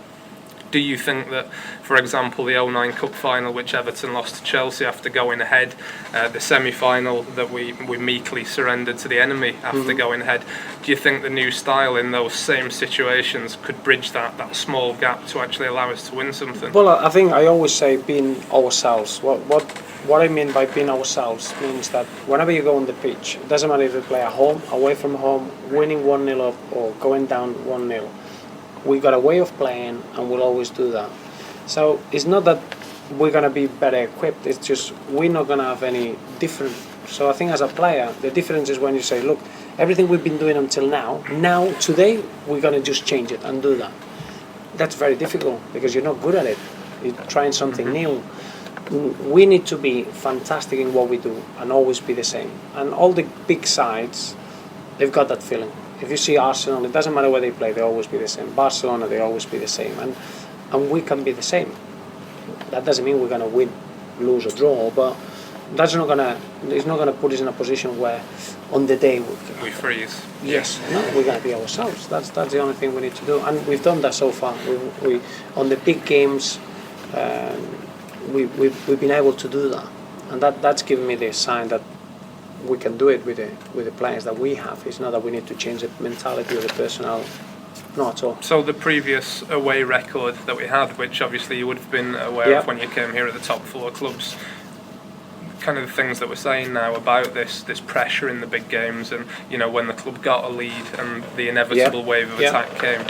Do you think that, for example, the 09 Cup final, which Everton lost to Chelsea after going ahead, the semi-final that we meekly surrendered to the enemy after going ahead, do you think the new style in those same situations could bridge that small gap to actually allow us to win something? Well, I think I always say being ourselves. What I mean by being ourselves means that whenever you go on the pitch, it doesn't matter if you play at home, away from home, winning 1-0 up or going down 1-0. We got a way of playing, and we'll always do that. So it's not that we're going to be better equipped, it's just we're not going to have any different. So I think as a player, the difference is when you say, look, everything we've been doing until now today, we're going to just change it and do that. That's very difficult because you're not good at it. You're trying something new. We need to be fantastic in what we do and always be the same. And all the big sides, they've got that feeling. If you see Arsenal, it doesn't matter where they play, they always be the same. Barcelona, they always be the same. And we can be the same. That doesn't mean we're going to win, lose or draw, but it's not going to put us in a position where on the day we freeze. Yes, no, we're going to be ourselves. That's the only thing we need to do. And we've done that so far. We on the big games, we've been able to do that. And that's given me the sign that we can do it with the players that we have. It's not that we need to change the mentality or the personnel, not at all. So the previous away record that we had, which obviously you would have been aware of when you came here at the top 4 clubs, kind of the things that we're saying now about this pressure in the big games, and you know, when the club got a lead and the inevitable wave of attack came,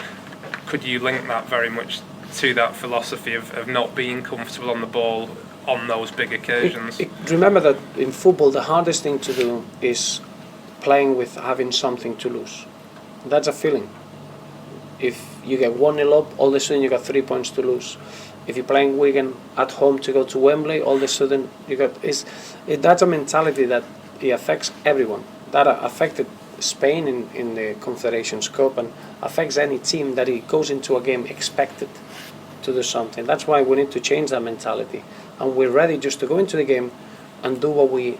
could you link that very much to that philosophy of not being comfortable on the ball on those big occasions? Remember that in football the hardest thing to do is playing with having something to lose. That's a feeling. If you get 1-0 up, all of a sudden you got 3 points to lose. If you're playing Wigan at home to go to Wembley, all of a sudden you got that's a mentality that it affects everyone. That affected Spain in the Confederations Cup and affects any team that it goes into a game expected to do something. That's why we need to change that mentality, and we're ready just to go into the game and do what we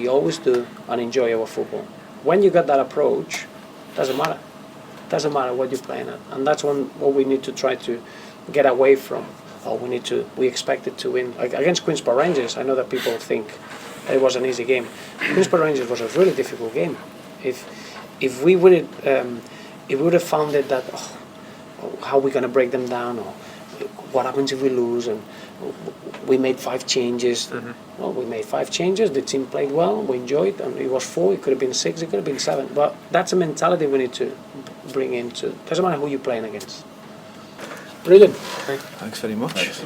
always do and enjoy our football. When you got that approach, doesn't matter what you're playing at, and that's what we need to try to get away from. We expected to win against Queen's Park Rangers. I know that people think it was an easy game. Queen's Park Rangers was a really difficult game. If we would have found it that how are we going to break them down, or what happens if we lose, and we made 5 changes. Well, we made 5 changes. The team played well. We enjoyed, and it was 4. It could have been 6. It could have been 7. But that's a mentality we need to bring into. Doesn't matter who you're playing against. Brilliant. Thanks very much.